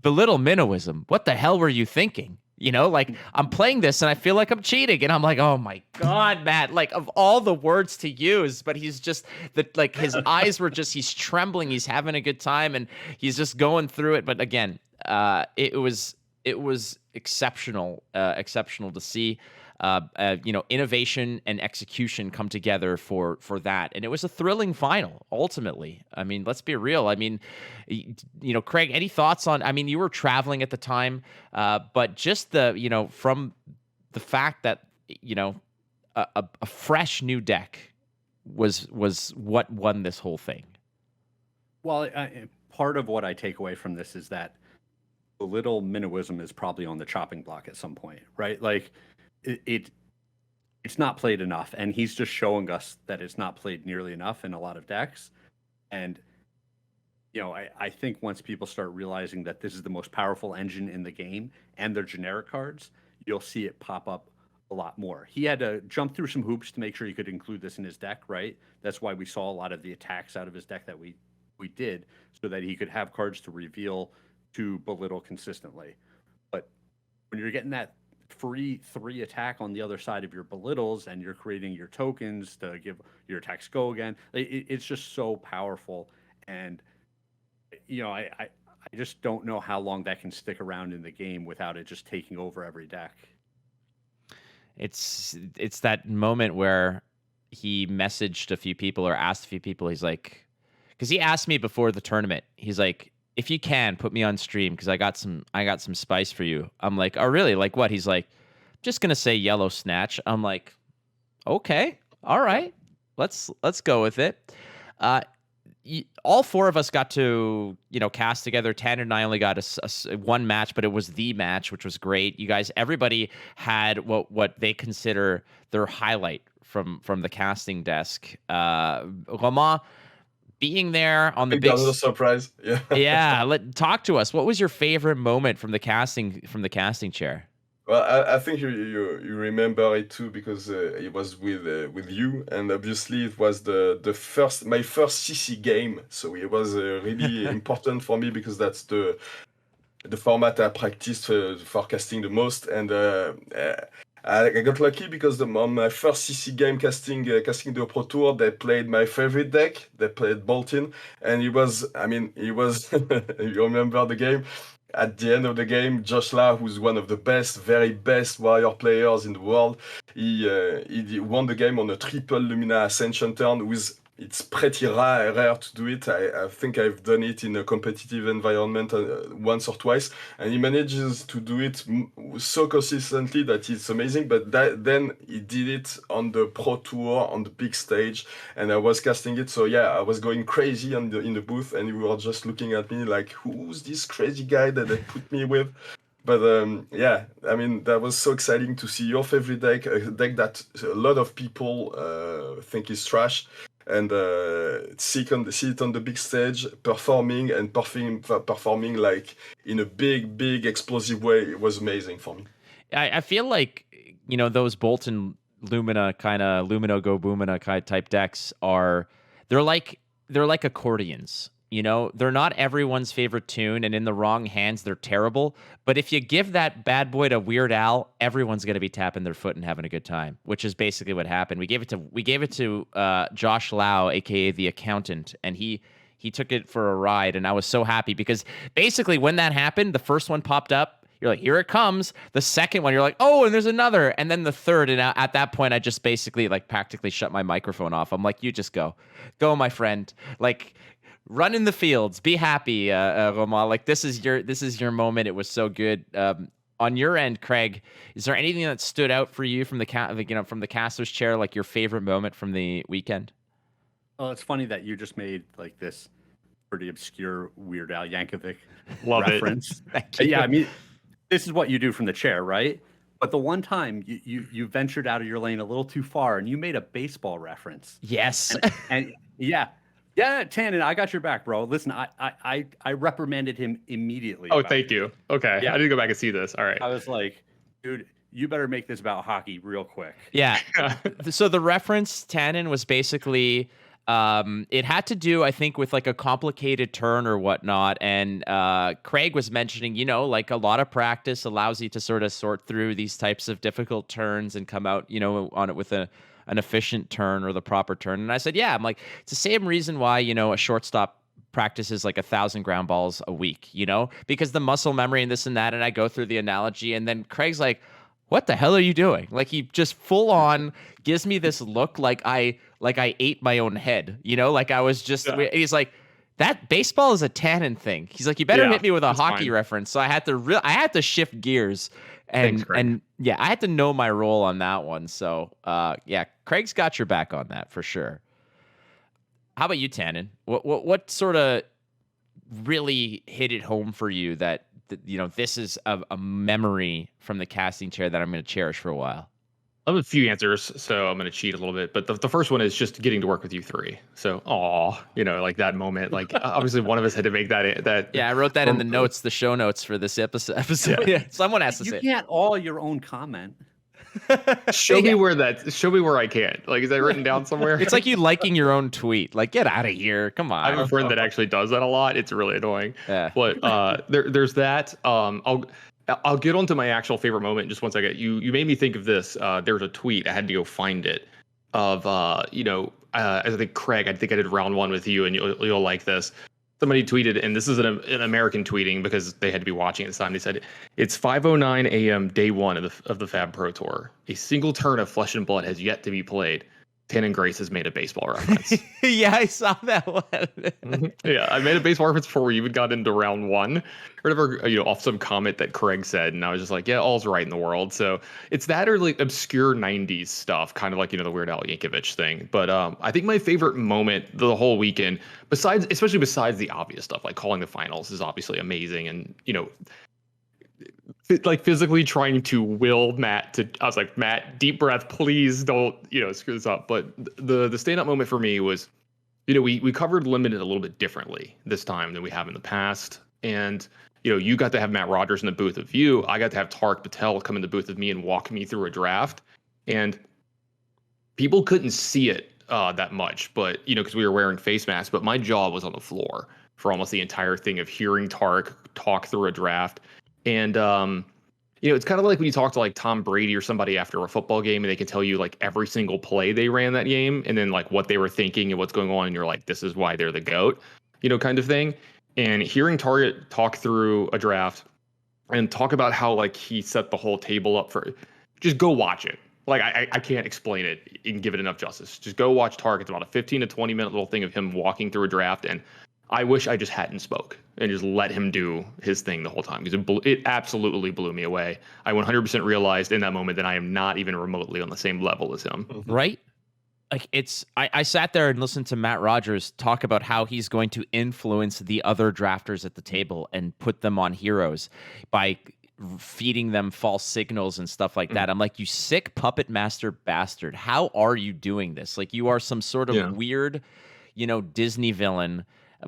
belittle minnowism. What the hell were you thinking? You know, like I'm playing this and I feel like I'm cheating, and I'm like, oh my God, Matt, like of all the words to use, but he's just like his eyes were just, he's trembling, he's having a good time, and he's just going through it. But again, it was exceptional, exceptional to see. Innovation and execution come together for that. And it was a thrilling final, ultimately. I mean, let's be real. I mean, Craig, any thoughts on, I mean, you were traveling at the time, but just from the fact that, a fresh new deck was what won this whole thing. Well, part of what I take away from this is that the little minnowism is probably on the chopping block at some point, right? Like, it's not played enough, and he's just showing us that it's not played nearly enough in a lot of decks. And I think once people start realizing that this is the most powerful engine in the game and their generic cards, you'll see it pop up a lot more. He had to jump through some hoops to make sure he could include this in his deck, right? That's why we saw a lot of the attacks out of his deck that we did, so that he could have cards to reveal, to belittle consistently. But when you're getting that free 3 attack on the other side of your belittles, and you're creating your tokens to give your attacks go again, it's just so powerful. And I just don't know how long that can stick around in the game without it just taking over every deck. It's that moment where he messaged a few people or asked a few people. He's like, because he asked me before the tournament, he's like, if you can, put me on stream because I got some spice for you. I'm like, oh really? Like what? He's like, just gonna say yellow snatch. I'm like, okay, all right, let's go with it. All 4 of us got to cast together. Tanner and I only got a one match, but it was the match, which was great. You guys, everybody had what they consider their highlight from the casting desk. Romain, being there on the big, that was a surprise. Yeah. Yeah. Talk to us. What was your favorite moment from the casting chair? Well, I think you remember it too because it was with you, and obviously it was my first CC game, so it was really important for me because that's the format I practiced for casting the most, and I got lucky because on my first CC game casting the Pro Tour, they played my favorite deck. They played Bolton, and you remember the game. At the end of the game, Josh La, who's one of the very best warrior players in the world, he won the game on a triple Lumina Ascension turn. It's pretty rare to do it. I think I've done it in a competitive environment once or twice, and he manages to do it so consistently that it's amazing. But then he did it on the Pro Tour, on the big stage, and I was casting it. So yeah, I was going crazy in the booth, and you were just looking at me like, who's this crazy guy that they put me with? But yeah, I mean, that was so exciting to see your favorite deck, a deck that a lot of people think is trash, and see it on the big stage, performing like in a big explosive way. It was amazing for me. I feel like those Bolton Lumina kind of Lumino Go Boomina type decks they're like accordions. They're not everyone's favorite tune, and in the wrong hands, they're terrible. But if you give that bad boy to Weird Al, everyone's going to be tapping their foot and having a good time, which is basically what happened. We gave it to Josh Lau, aka the accountant, and he took it for a ride, and I was so happy because basically when that happened, the first one popped up. You're like, here it comes. The second one, you're like, oh, and there's another. And then the third. And at that point, I just basically practically shut my microphone off. I'm like, you just go, my friend. Like, run in the fields, be happy, Romain. Like this is your moment. It was so good. On your end, Craig, is there anything that stood out for you from from the caster's chair, like your favorite moment from the weekend? Well, it's funny that you just made like this pretty obscure Weird Al Yankovic Love reference. Yeah, I mean, this is what you do from the chair, right? But the one time you ventured out of your lane a little too far and you made a baseball reference. Yes. And yeah, Tannon, I got your back, bro. Listen, I reprimanded him immediately. Oh, thank you. Okay, Yeah. I need to go back and see this. All right. I was like, dude, you better make this about hockey real quick. Yeah. So the reference, Tannon, was basically It had to do, I think, with like a complicated turn or whatnot. And Craig was mentioning, like a lot of practice allows you to sort of sort through these types of difficult turns and come out, on it with an efficient turn or the proper turn. And I said, yeah, I'm like, it's the same reason why, a shortstop practices like 1,000 ground balls a week, because the muscle memory and this and that. And I go through the analogy, and then Craig's like, what the hell are you doing? Like, he just full on gives me this look like I ate my own head, like I was just, he's like, that baseball is a Tannon thing. He's like, you better hit me with a hockey reference. So I had to shift gears, and yeah, I had to know my role on that one. So yeah, Craig's got your back on that for sure. How about you, Tannon? What sort of really hit it home for you that this is a memory from the casting chair that I'm going to cherish for a while? I have a few answers, so I'm going to cheat a little bit. But the first one is just getting to work with you three. So, like that moment. Like, obviously, one of us had to make that. Yeah, I wrote that in the notes, the show notes for this episode. Yeah, someone has to say. You can't all your own comment. Show me where I can't. Like, is that written down somewhere? It's like you liking your own tweet. Like, get out of here. Come on. I have a friend that actually does that a lot. It's really annoying. Yeah. But there's that. I'll get onto my actual favorite moment in just one second. You made me think of this. There was a tweet. I had to go find it. Of I think Craig. I think I did round one with you, and you'll like this. Somebody tweeted, and this is an American tweeting because they had to be watching at the time. They said, it's 5:09 a.m. day one of the FAB Pro Tour. A single turn of Flesh and Blood has yet to be played. Tannon Grace has made a baseball reference. Yeah, I saw that one. Yeah, I made a baseball reference before we even got into round one, or whatever, off some comment that Craig said, and I was just like, yeah, all's right in the world. So it's that or like obscure '90s stuff, kind of like the Weird Al Yankovic thing. But I think my favorite moment the whole weekend, especially besides the obvious stuff, like calling the finals, is obviously amazing, and like physically trying to will Matt to, I was like, Matt, deep breath, please don't, screw this up. But the stand-up moment for me was, we covered Limited a little bit differently this time than we have in the past. And, you got to have Matt Rogers in the booth with you. I got to have Tarek Patel come in the booth with me and walk me through a draft. And people couldn't see it that much, but, because we were wearing face masks, but my jaw was on the floor for almost the entire thing of hearing Tarek talk through a draft. And, it's kind of like when you talk to like Tom Brady or somebody after a football game and they can tell you like every single play they ran that game and then like what they were thinking and what's going on. And you're like, this is why they're the GOAT, kind of thing. And hearing Target talk through a draft and talk about how like he set the whole table up for, just go watch it. Like, I can't explain it and give it enough justice. Just go watch Target. It's about a 15 to 20 minute little thing of him walking through a draft. And I wish I just hadn't spoke and just let him do his thing the whole time, because it absolutely blew me away. I 100% realized in that moment that I am not even remotely on the same level as him. Right? Like, I sat there and listened to Matt Rogers talk about how he's going to influence the other drafters at the table and put them on heroes by feeding them false signals and stuff like that. I'm like, you sick puppet master bastard. How are you doing this? Like, you are some sort of weird, Disney villain.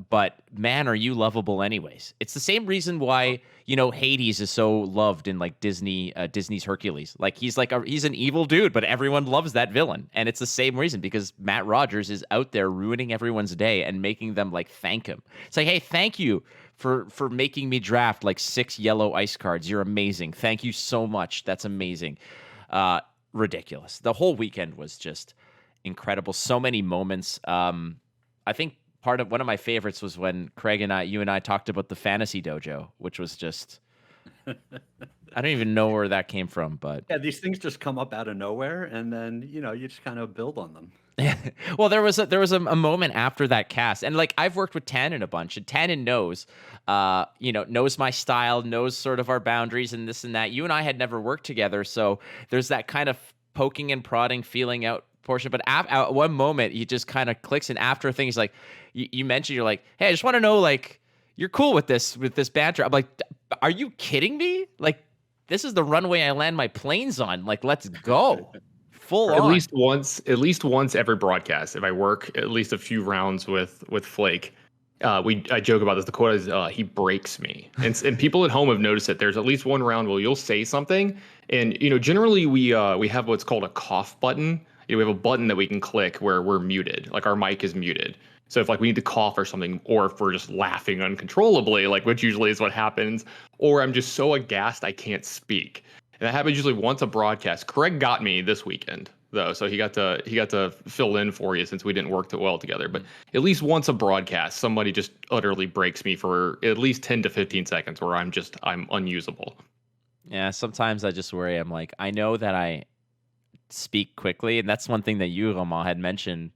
But man, are you lovable anyways? It's the same reason why, Hades is so loved in like Disney's Hercules. Like, he's an evil dude, but everyone loves that villain. And it's the same reason, because Matt Rogers is out there ruining everyone's day and making them like thank him. It's like, hey, thank you for making me draft like 6 yellow ice cards. You're amazing. Thank you so much. That's amazing. Ridiculous. The whole weekend was just incredible. So many moments. I think one of my favorites was when Craig and you and I talked about the fantasy dojo, which was just, I don't even know where that came from, but yeah, these things just come up out of nowhere, and then you just kind of build on them. Well, there was a moment after that cast, and like, I've worked with Tannon a bunch, and Tannon knows my style, knows sort of our boundaries and this and that. You and I had never worked together, so there's that kind of poking and prodding, feeling out portion. But at one moment, he just kind of clicks, and after a thing, he's like, you mentioned, you're like, hey, I just want to know, like, you're cool with this banter. I'm like, are you kidding me? Like, this is the runway I land my planes on. Like, let's go. Full on. At least once every broadcast, if I work at least a few rounds with Flake, I joke about this. The quote is, he breaks me. And people at home have noticed that there's at least one round where you'll say something. And, generally we have what's called a cough button we have a button that we can click where we're muted, like our mic is muted. So if like we need to cough or something, or if we're just laughing uncontrollably, like which usually is what happens, or I'm just so aghast I can't speak. And that happens usually once a broadcast. Craig got me this weekend though, so he got to fill in for you since we didn't work too well together. But at least once a broadcast, somebody just utterly breaks me for at least 10 to 15 seconds where I'm unusable. Yeah, sometimes I just worry. I'm like, I know that I speak quickly, and that's one thing that you, Romain, had mentioned.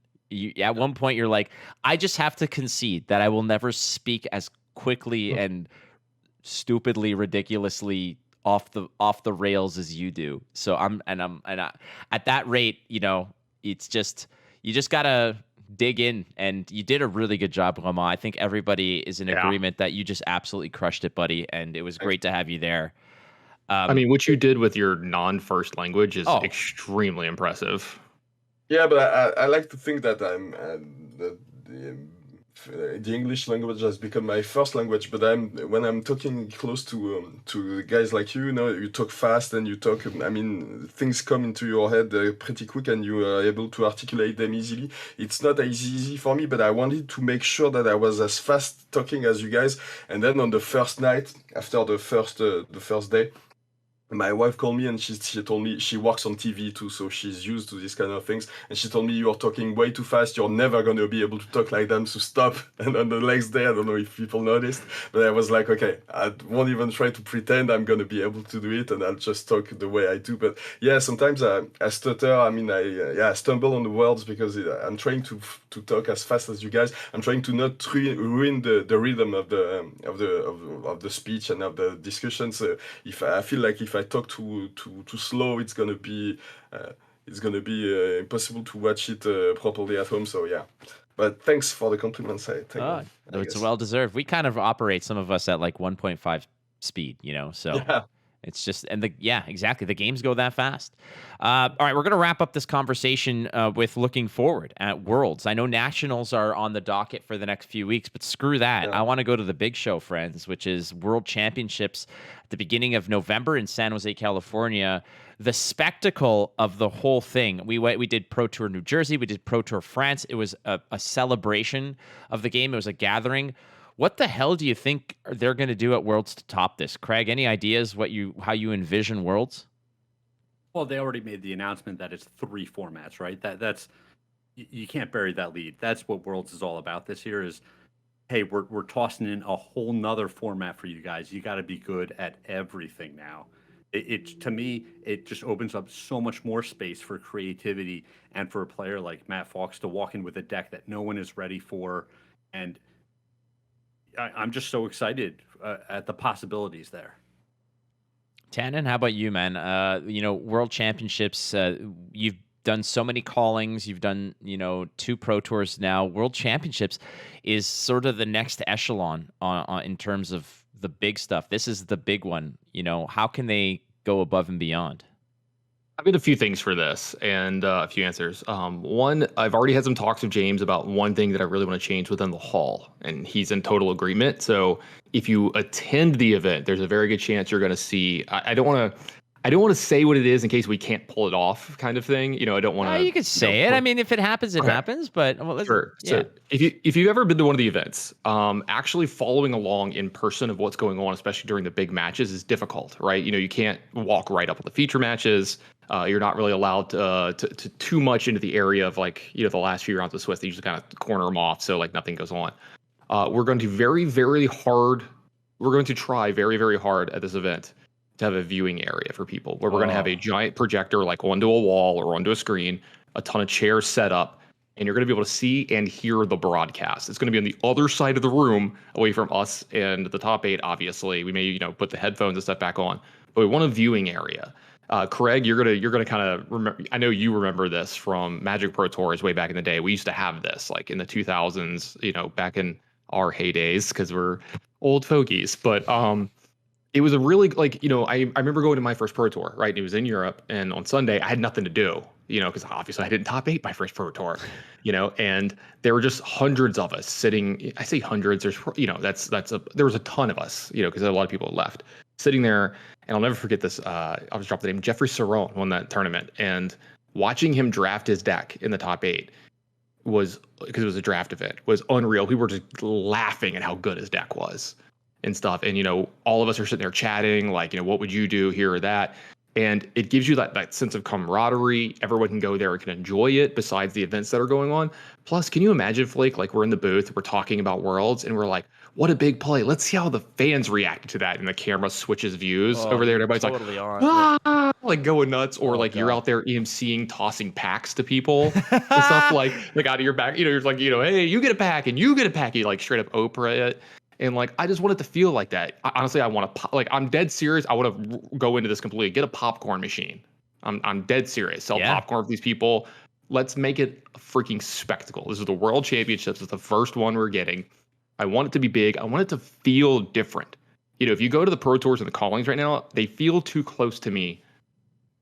At one point, you're like, I just have to concede that I will never speak as quickly and stupidly, ridiculously off the rails as you do. So at that rate, it's just you just gotta dig in, and you did a really good job, Romain. I think everybody is in agreement that you just absolutely crushed it, buddy, and it was great to have you there. I mean, what you did with your non-first language is extremely impressive. Yeah, but I like to think that the English language has become my first language. But when I'm talking close to guys like you talk fast and you talk. I mean, things come into your head pretty quick, and you are able to articulate them easily. It's not as easy for me, but I wanted to make sure that I was as fast talking as you guys. And then on the first night, after the first day, my wife called me and she told me she works on TV too, so she's used to these kind of things. And she told me, "You're talking way too fast. You're never going to be able to talk like them, so stop." And on the next day, I don't know if people noticed, but I was like, okay, I won't even try to pretend I'm going to be able to do it, and I'll just talk the way I do. But yeah, sometimes I stutter. I mean, I stumble on the words because I'm trying to talk as fast as you guys. I'm trying to not ruin the rhythm of the speech and of the discussion. So if I feel like if I talk too slow, it's gonna be impossible to watch it properly at home. So yeah, but thanks for the compliments. I it's well deserved. We kind of operate, some of us, at like 1.5 speed, so yeah. It's just, exactly. The games go that fast. All right, we're going to wrap up this conversation with looking forward at Worlds. I know Nationals are on the docket for the next few weeks, but screw that. Yeah. I want to go to the big show, friends, which is World Championships at the beginning of November in San Jose, California. The spectacle of the whole thing. We did Pro Tour New Jersey. We did Pro Tour France. It was a celebration of the game. It was a gathering. What the hell do you think they're going to do at Worlds to top this? Craig, any ideas how you envision Worlds? Well, they already made the announcement that it's 3 formats, right? That's you can't bury that lead. That's what Worlds is all about this year is, hey, we're tossing in a whole nother format for you guys. You got to be good at everything now. It to me, it just opens up so much more space for creativity and for a player like Matt Fox to walk in with a deck that no one is ready for. And I'm just so excited at the possibilities there. Tannon, how about you, man? World Championships, you've done so many callings. You've done, 2 Pro Tours now. World Championships is sort of the next echelon in terms of the big stuff. This is the big one. How can they go above and beyond? I've got a few things for this and a few answers. One, I've already had some talks with James about one thing that I really want to change within the hall, and he's in total agreement. So if you attend the event, there's a very good chance you're going to see. I don't want to say what it is in case we can't pull it off, kind of thing. I don't want to. You could say it. I mean, if it happens, it happens. But sure. Yeah. So if you've ever been to one of the events, actually following along in person of what's going on, especially during the big matches, is difficult, right? You can't walk right up with the feature matches. You're not really allowed to too much into the area of the last few rounds of Swiss. They usually kind of corner them off, so nothing goes on. We're going to very, very hard. We're going to try very, very hard at this event to have a viewing area for people where we're going to have a giant projector onto a wall or onto a screen, a ton of chairs set up, and you're going to be able to see and hear the broadcast. It's going to be on the other side of the room, away from us and the top 8. Obviously, we may put the headphones and stuff back on, but we want a viewing area. Craig, you're gonna kind of remember. I know you remember this from Magic Pro Tours way back in the day. We used to have this in the 2000s, back in our heydays, because we're old fogies. But it was a really I remember going to my first Pro Tour, right? It was in Europe, and on Sunday I had nothing to do, because obviously I didn't top 8 my first Pro Tour, and there were just hundreds of us sitting. I say hundreds. There's there was a ton of us, because a lot of people had left sitting there. And I'll never forget this. I'll just drop the name. Jeffrey Saron won that tournament. And watching him draft his deck in the top 8 was, because it was a draft event, was unreal. People were just laughing at how good his deck was and stuff. And, all of us are sitting there chatting, like, what would you do here or that? And it gives you that sense of camaraderie. Everyone can go there and can enjoy it besides the events that are going on. Plus, can you imagine, Flake, like we're in the booth, we're talking about Worlds, and we're like, what a big play. Let's see how the fans react to that. And the camera switches views over there. And everybody's totally like going nuts. Or you're out there EMCing, tossing packs to people and stuff like out of your back. You're like, hey, you get a pack and you get a pack. You like straight up Oprah it. And I just want it to feel like that. Honestly, I want to I'm dead serious. I want to go into this completely. Get a popcorn machine. I'm dead serious. Sell popcorn for these people. Let's make it a freaking spectacle. This is the World Championships. It's the first one we're getting. I want it to be big. I want it to feel different. If you go to the Pro Tours and the callings right now, they feel too close to me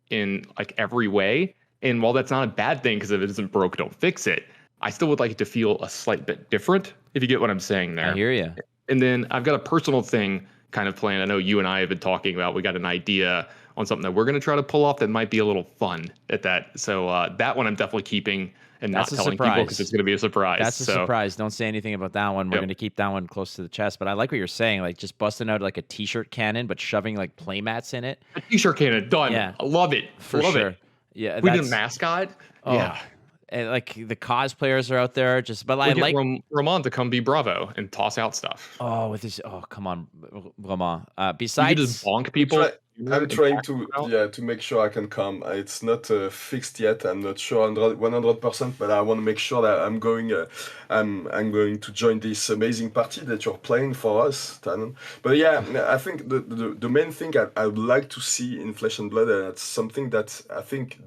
in every way. And while that's not a bad thing, because if it isn't broke, don't fix it, I still would like it to feel a slight bit different, if you get what I'm saying there. I hear you. And then I've got a personal thing kind of planned. I know you and I have been talking about, we got an idea on something that we're going to try to pull off that might be a little fun at that. So that one I'm definitely keeping and not telling people because it's going to be a surprise. That's a surprise. Don't say anything about that one. We're going to keep that one close to the chest. But I like what you're saying, just busting out a t-shirt cannon, but shoving play mats in it. A t-shirt cannon, done. Yeah. I love it. For sure. It. Yeah. We did a mascot. Oh. Yeah. And the cosplayers are out there, but I like Romain to come be Bravo and toss out stuff. Oh, with this! Oh, come on, Romain. Besides, you just bonk people. I'm trying to make sure I can come. It's not fixed yet. I'm not sure 100%, but I want to make sure that I'm going. I'm going to join this amazing party that you're playing for us, Tannon. But yeah, I think the main thing I would like to see in Flesh and Blood, and it's something that I think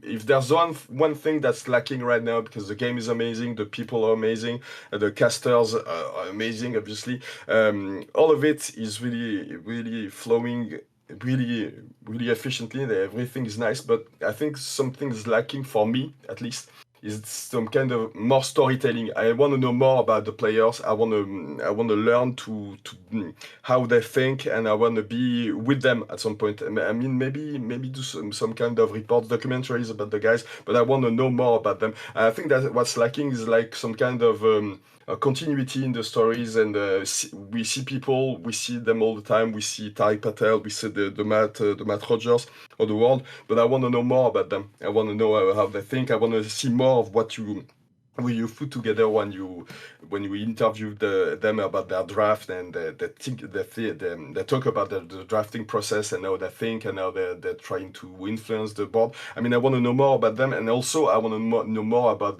if there's one thing that's lacking right now, because the game is amazing, the people are amazing, the casters are amazing, obviously. All of it is really flowing really efficiently. Everything is nice, but I think something is lacking for me, at least, is some kind of more storytelling. I want to know more about the players. I want to learn to how they think, and I want to be with them at some point. I mean, maybe do some kind of reports, documentaries about the guys, but I want to know more about them. I think that what's lacking is some kind of a continuity in the stories, and we see people, we see them all the time. We see Tariq Patel, we see the Matt Rogers of the world, but I want to know more about them. I want to know how they think. I want to see more of what you put together when you interview them about their draft, and they talk about the drafting process and how they think and how they're trying to influence the board. I mean, I want to know more about them, and also I want to know more about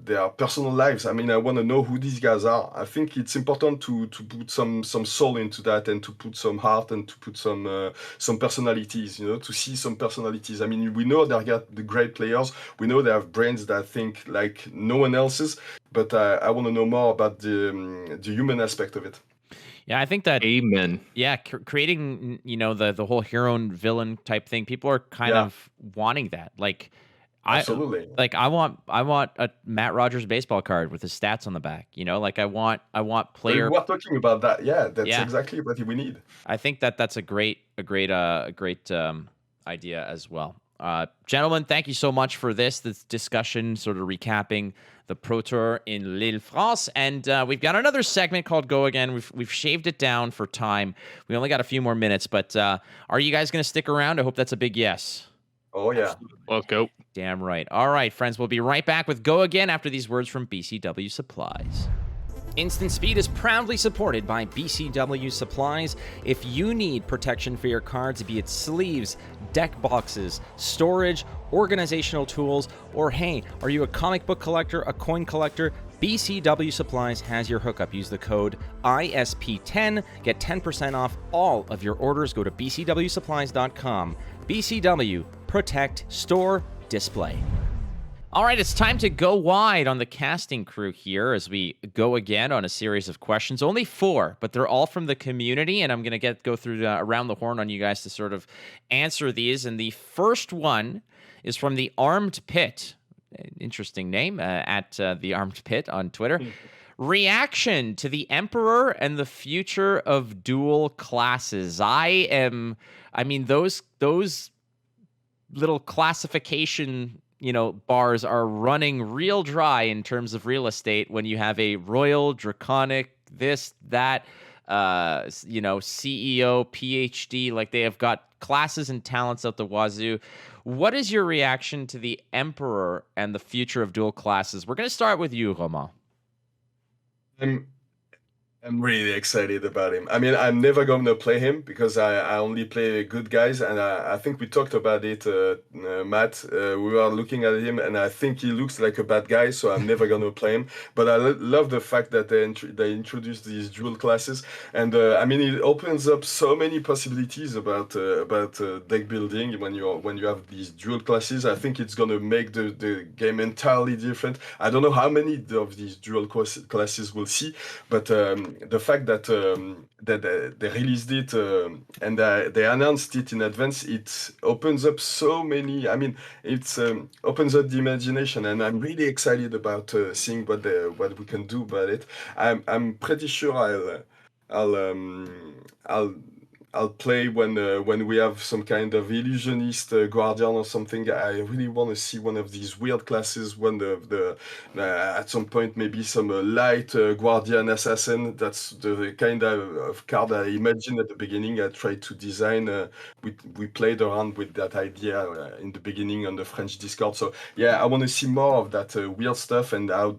their personal lives. I mean, I want to know who these guys are. I think it's important to put some soul into that, and to put some heart, and to put some personalities, to see some personalities. I mean, we know they got the great players. We know they have brains that think like no one else's, but I want to know more about the human aspect of it. Yeah, I think that. Amen. Yeah, creating the whole hero and villain type thing. People are kind of wanting that. Absolutely. I want a Matt Rogers baseball card with his stats on the back. I want player. We're talking about that. Yeah, that's exactly what we need. I think that's a great idea as well. Gentlemen, thank you so much for this discussion, sort of recapping the Pro Tour in Lille, France. And we've got another segment called Go Again. We've shaved it down for time. We only got a few more minutes, but are you guys going to stick around? I hope that's a big yes. Oh, yeah. Let's go. Damn right. All right, friends, we'll be right back with Go Again after these words from BCW Supplies. Instant Speed is proudly supported by BCW Supplies. If you need protection for your cards, be it sleeves, deck boxes, storage, organizational tools, or hey, are you a comic book collector, a coin collector? BCW Supplies has your hookup. Use the code ISP10. Get 10% off all of your orders. Go to bcwsupplies.com. BCW, protect, store, display. All right, it's time to go wide on the casting crew here as we go again on a series of questions. Only 4, but they're all from the community, and I'm going to go through around the horn on you guys to sort of answer these. And the first one is from the Armed Pit. Interesting name, at the Armed Pit on Twitter. Reaction to the Emperor and the future of dual classes. Those little classification, bars are running real dry in terms of real estate when you have a royal, draconic, this, that, CEO, PhD, like they have got classes and talents out the wazoo. What is your reaction to the Emperor and the future of dual classes? We're going to start with you, Romain. I'm really excited about him. I mean, I'm never going to play him because I only play good guys, and I think we talked about it, Matt. We were looking at him, and I think he looks like a bad guy, so I'm never going to play him. But I love the fact that they introduced these dual classes, and I mean, it opens up so many possibilities about deck building when you have these dual classes. I think it's going to make the game entirely different. I don't know how many of these dual classes we'll see, but the fact that they released it and they announced it in advance, it opens up so many. I mean, it opens up the imagination, and I'm really excited about seeing what we can do about it. I'm pretty sure I'll play when we have some kind of illusionist guardian or something. I really want to see one of these weird classes. When at some point maybe some light guardian assassin. That's the kind of card I imagined at the beginning. I tried to design. We played around with that idea in the beginning on the French Discord. So yeah, I want to see more of that weird stuff, and how,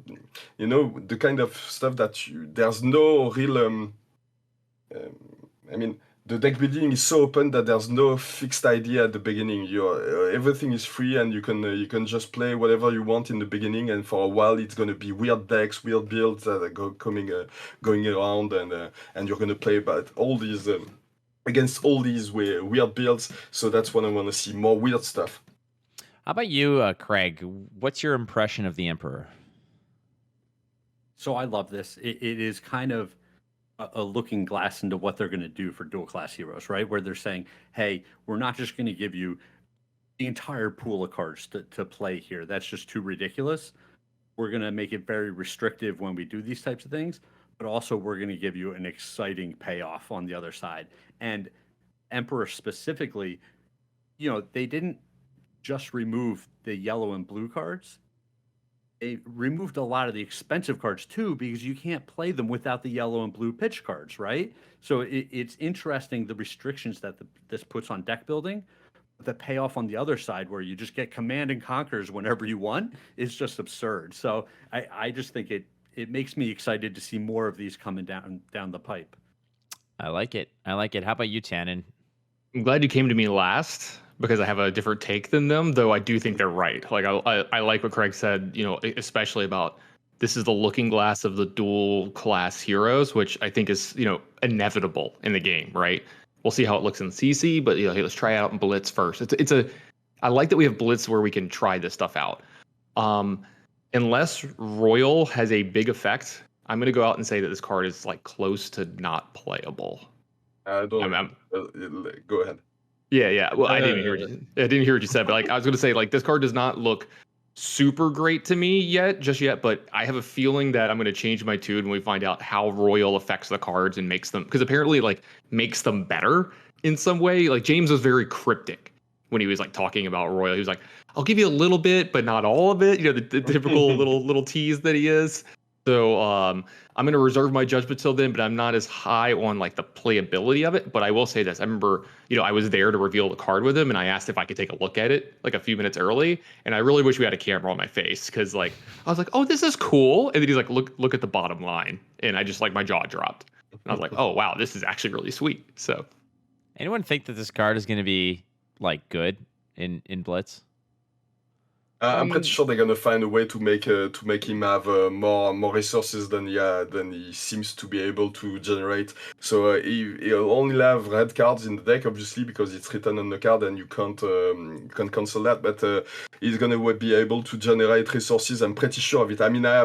the kind of stuff that there's no real. I mean, the deck building is so open that there's no fixed idea at the beginning. Everything is free, and you can just play whatever you want in the beginning. And for a while, it's going to be weird decks, weird builds that are going around, and you're going to play about all these against all these weird builds. So that's when I want to see more weird stuff. How about you, Craig? What's your impression of the Emperor? So I love this. It is kind of a looking glass into what they're going to do for dual class heroes, right? Where they're saying, hey, we're not just going to give you the entire pool of cards to play here. That's just too ridiculous. We're going to make it very restrictive when we do these types of things, but also we're going to give you an exciting payoff on the other side. And Emperor specifically, they didn't just remove the yellow and blue cards. They removed a lot of the expensive cards too, because you can't play them without the yellow and blue pitch cards, right? So it's interesting, the restrictions that this puts on deck building. The payoff on the other side, where you just get command and conquers whenever you want, is just absurd. So I just think it makes me excited to see more of these coming down the pipe. I like it. How about you, Tannon? I'm glad you came to me last, because I have a different take than them, though I do think they're right. Like I like what Craig said, especially about this is the looking glass of the dual class heroes, which I think is, inevitable in the game, right? We'll see how it looks in CC, but hey, let's try it out in Blitz first. I like that we have Blitz where we can try this stuff out. Unless Royal has a big effect, I'm going to go out and say that this card is like close to not playable. Go ahead. Yeah. Well, I didn't hear what you said, but I was going to say, this card does not look super great to me just yet, but I have a feeling that I'm going to change my tune when we find out how Royal affects the cards and makes them, because apparently makes them better in some way. James was very cryptic when he was talking about Royal. He was like, I'll give you a little bit, but not all of it. The typical little tease that he is. So I'm going to reserve my judgment till then, but I'm not as high on the playability of it. But I will say this. I remember, I was there to reveal the card with him, and I asked if I could take a look at it a few minutes early. And I really wish we had a camera on my face, because I was like, oh, this is cool. And then he's like, look at the bottom line. And I just my jaw dropped. And I was like, oh, wow, this is actually really sweet. So anyone think that this card is going to be good in Blitz? I'm pretty sure they're gonna find a way to make him have more resources than he seems to be able to generate. So he'll only have red cards in the deck, obviously, because it's written on the card, and you can't cancel that. But he's gonna be able to generate resources. I'm pretty sure of it. I mean, I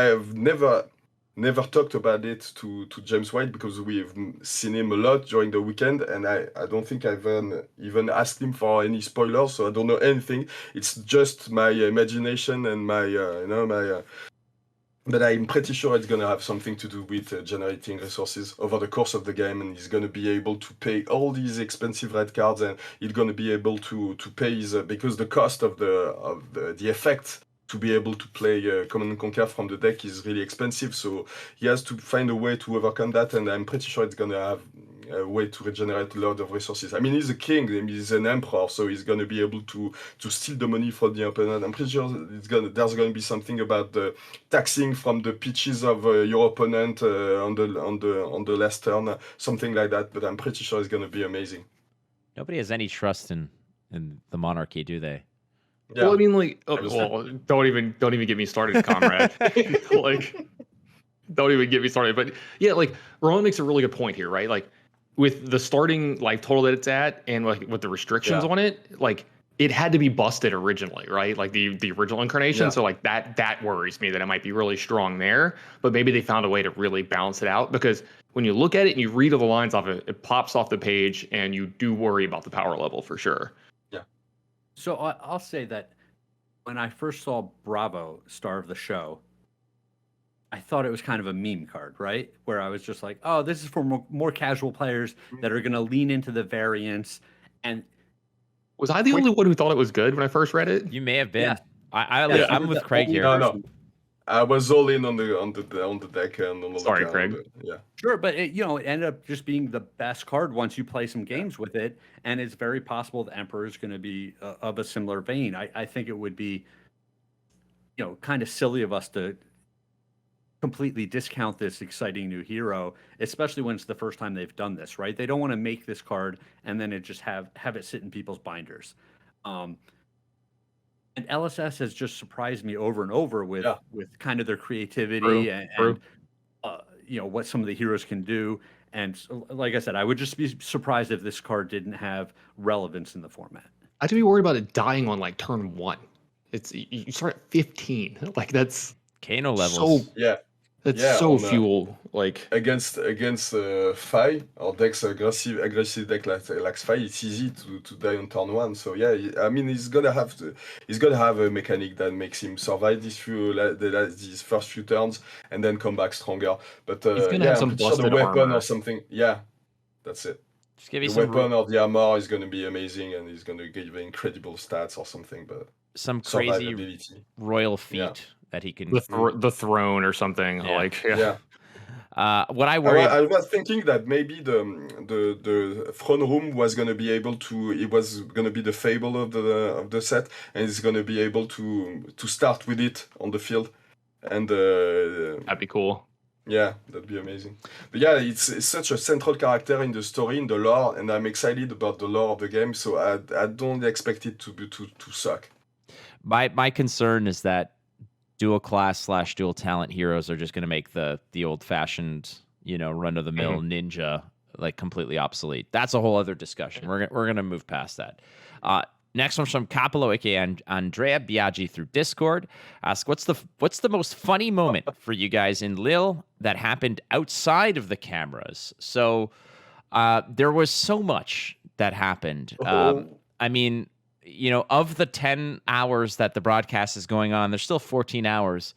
have never talked about it to James White, because we've seen him a lot during the weekend, and I don't think I've even asked him for any spoilers, so I don't know anything. It's just my imagination and my But I'm pretty sure it's gonna have something to do with generating resources over the course of the game, and he's gonna be able to pay all these expensive red cards, and he's gonna be able to pay his because the cost of the effect to be able to play Command and Conquer from the deck is really expensive. So he has to find a way to overcome that, and I'm pretty sure it's gonna have a way to regenerate a lot of resources. I mean, he's a king, he's an emperor, so he's gonna be able to steal the money from the opponent. I'm pretty sure there's gonna be something about the taxing from the pitches of your opponent on the last turn, something like that. But I'm pretty sure it's gonna be amazing. Nobody has any trust in the monarchy, do they? Yeah. Well, I mean, like, don't even get me started, comrade. Like, don't even get me started. But yeah, like, Romain makes a really good point here, right? Like, with the starting life total that it's at, and like with the restrictions on it, like, it had to be busted originally, right? Like the original incarnation. Yeah. So like that worries me that it might be really strong there, but maybe they found a way to really balance it out, because when you look at it and you read all the lines off it, it pops off the page, and you do worry about the power level for sure. Yeah. So I'll say that when I first saw Bravo, Star of the Show, I thought it was kind of a meme card, right? Where I was just like, oh, this is for more casual players that are going to lean into the variants. And was I the only one who thought it was good when I first read it? You may have been. Yeah. I'm with Craig here. No. I was all in on the deck and on the Sorry, Craig. Yeah. Sure, but it ended up just being the best card once you play some games with it, and it's very possible the Emperor is going to be of a similar vein. I think it would be, kind of silly of us to completely discount this exciting new hero, especially when it's the first time they've done this, right? They don't want to make this card and then it just have it sit in people's binders. And LSS has just surprised me over and over with kind of their creativity and what some of the heroes can do. And so, like I said, I would just be surprised if this card didn't have relevance in the format. I have to be worried about it dying on like turn 1. It's you start at 15. Like that's Kano levels. That's so fuel. Like against FAB or decks aggressive deck like FAB, it's easy to die on turn 1. So yeah, I mean he's gonna have a mechanic that makes him survive these first few turns and then come back stronger. But he's gonna have some busted weapon armor or something. Yeah, that's it. Just give you the weapon or the armor is gonna be amazing, and he's gonna give incredible stats or something. But some crazy royal feat that he can the throne or something. What I worry, I was thinking that maybe the throne room was gonna be able to. It was gonna be the fable of the set, and it's gonna be able to start with it on the field, and that'd be cool. Yeah, that'd be amazing. But yeah, it's such a central character in the story, in the lore, and I'm excited about the lore of the game. So I don't expect it to suck. My concern is that dual class / dual talent heroes are just going to make the old fashioned, run of the mill ninja like completely obsolete. That's a whole other discussion. We're going to move past that. Next one's from Capello, aka Andrea Biaggi through Discord. Ask what's the most funny moment for you guys in Lille that happened outside of the cameras? So there was so much that happened. I mean, of the 10 hours that the broadcast is going on, there's still 14 hours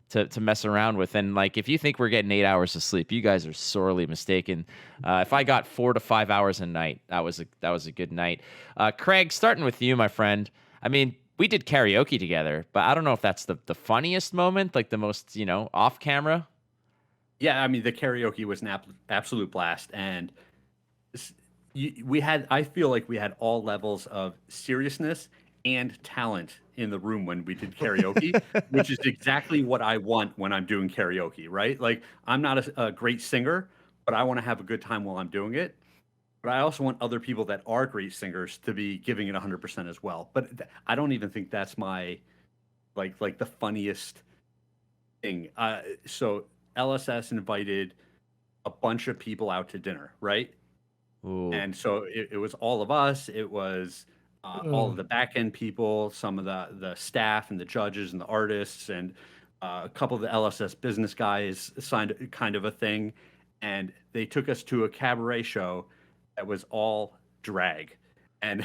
to mess around with. And like, if you think we're getting 8 hours of sleep, you guys are sorely mistaken. If I got 4 to 5 hours a night, that was a good night. Craig, starting with you, my friend. I mean, we did karaoke together, but I don't know if that's the funniest moment, like the most, off camera. Yeah, I mean, the karaoke was an absolute blast. And I feel like we had all levels of seriousness and talent in the room when we did karaoke, which is exactly what I want when I'm doing karaoke, right? Like, I'm not a great singer, but I want to have a good time while I'm doing it. But I also want other people that are great singers to be giving it 100% as well. But I don't even think that's my, like the funniest thing. So LSS invited a bunch of people out to dinner, right? Ooh. And so it was all of us. It was all of the back end people, some of the staff and the judges and the artists, and a couple of the LSS business guys signed kind of a thing. And they took us to a cabaret show that was all drag. And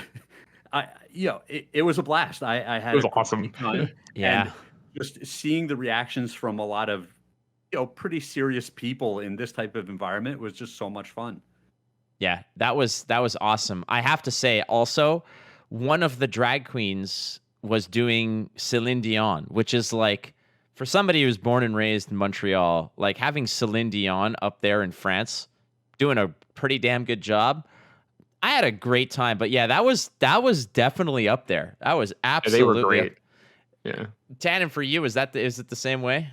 it was a blast. I had it was awesome. time. Yeah. And just seeing the reactions from a lot of pretty serious people in this type of environment was just so much fun. Yeah, that was awesome. I have to say, also, one of the drag queens was doing Celine Dion, which is like, for somebody who's born and raised in Montreal, like having Celine Dion up there in France doing a pretty damn good job. I had a great time, but yeah, that was definitely up there. That was They were absolutely great. Yeah. Tannon, for you, is it the same way?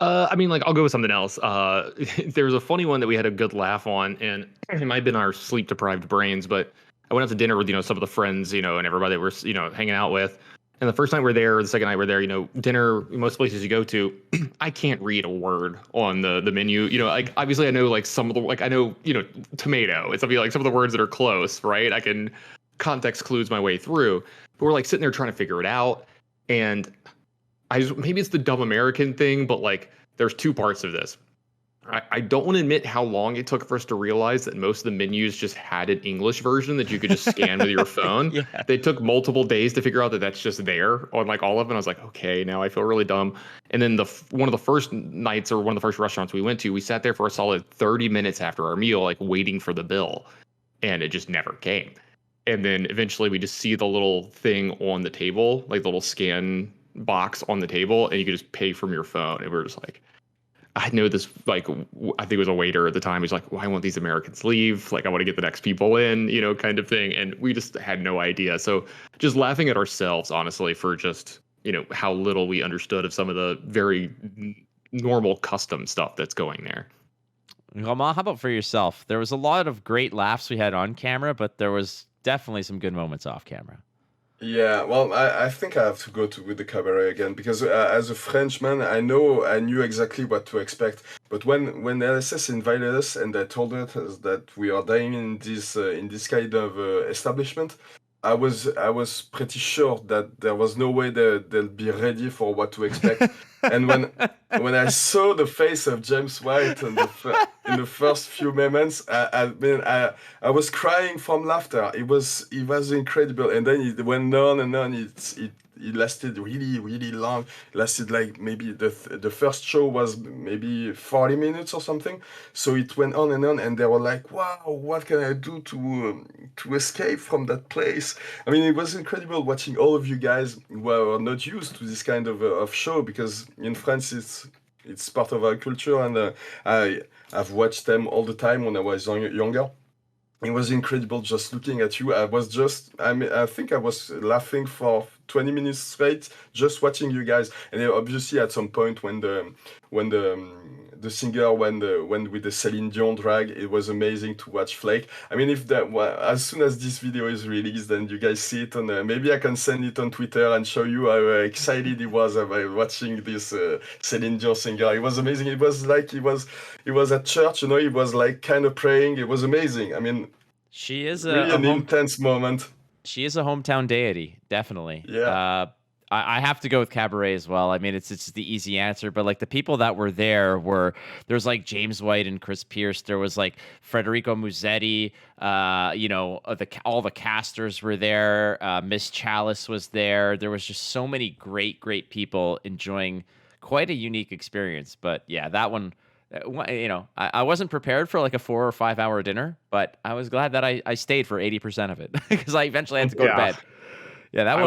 I mean, like, I'll go with something else. There was a funny one that we had a good laugh on, and it might have been our sleep deprived brains, but I went out to dinner with, some of the friends, and everybody that we're, hanging out with. And the first night we're there, or the second night we're there, dinner, most places you go to, I can't read a word on the menu. Like, obviously I know, like, some of the, like, I know, tomato. It's like some of the words that are close, right? I can context clues my way through. But we're, like, sitting there trying to figure it out. And maybe it's the dumb American thing, but, like, there's two parts of this. I don't want to admit how long it took for us to realize that most of the menus just had an English version that you could just scan with your phone. Yeah. They took multiple days to figure out that that's just there on, like, all of them. I was like, okay, now I feel really dumb. And then one of the first nights, or one of the first restaurants we went to, we sat there for a solid 30 minutes after our meal, like, waiting for the bill, and it just never came. And then eventually we just see the little thing on the table, like the little scan box on the table, and you could just pay from your phone. And we were just like, I know this, like, I think it was a waiter at the time. He's like, why won't these Americans leave? Like, I want to get the next people in, kind of thing. And we just had no idea. So just laughing at ourselves, honestly, for just, how little we understood of some of the very normal custom stuff that's going there. Romain, how about for yourself? There was a lot of great laughs we had on camera, but there was definitely some good moments off camera. Yeah, well, I think I have to go with the cabaret again because as a Frenchman, I knew exactly what to expect. But when LSS invited us and they told us that we are dining in this kind of establishment, I was pretty sure that there was no way they'll be ready for what to expect. And when I saw the face of James White in the first few moments, I was crying from laughter. It was incredible, and then it went on and on. It lasted really, really long. It lasted like maybe the first show was maybe 40 minutes or something. So it went on, and they were like, "Wow, what can I do to escape from that place?" I mean, it was incredible watching all of you guys who are not used to this kind of show, because in France it's part of our culture, and I've watched them all the time when I was younger. It was incredible just looking at you. I think I was laughing for 20 minutes straight just watching you guys. And then obviously at some point when the singer went with the Celine Dion drag, it was amazing to watch Flake. I mean, as soon as this video is released and you guys see it on, maybe I can send it on Twitter and show you how excited he was about watching this Celine Dion singer. It was amazing. It was like he was at church, he was like kind of praying. It was amazing. I mean, she is really an intense moment. She is a hometown deity, definitely. Yeah. I have to go with cabaret as well. I mean, it's the easy answer, but like the people that were there there's like James White and Chris Pierce. There was like Federico Musetti. All the casters were there. Miss Chalice was there. There was just so many great people enjoying quite a unique experience. But yeah, that one. I wasn't prepared for like a 4 or 5 hour dinner, but I was glad that I stayed for 80% of it because I eventually had to go to bed. Yeah, I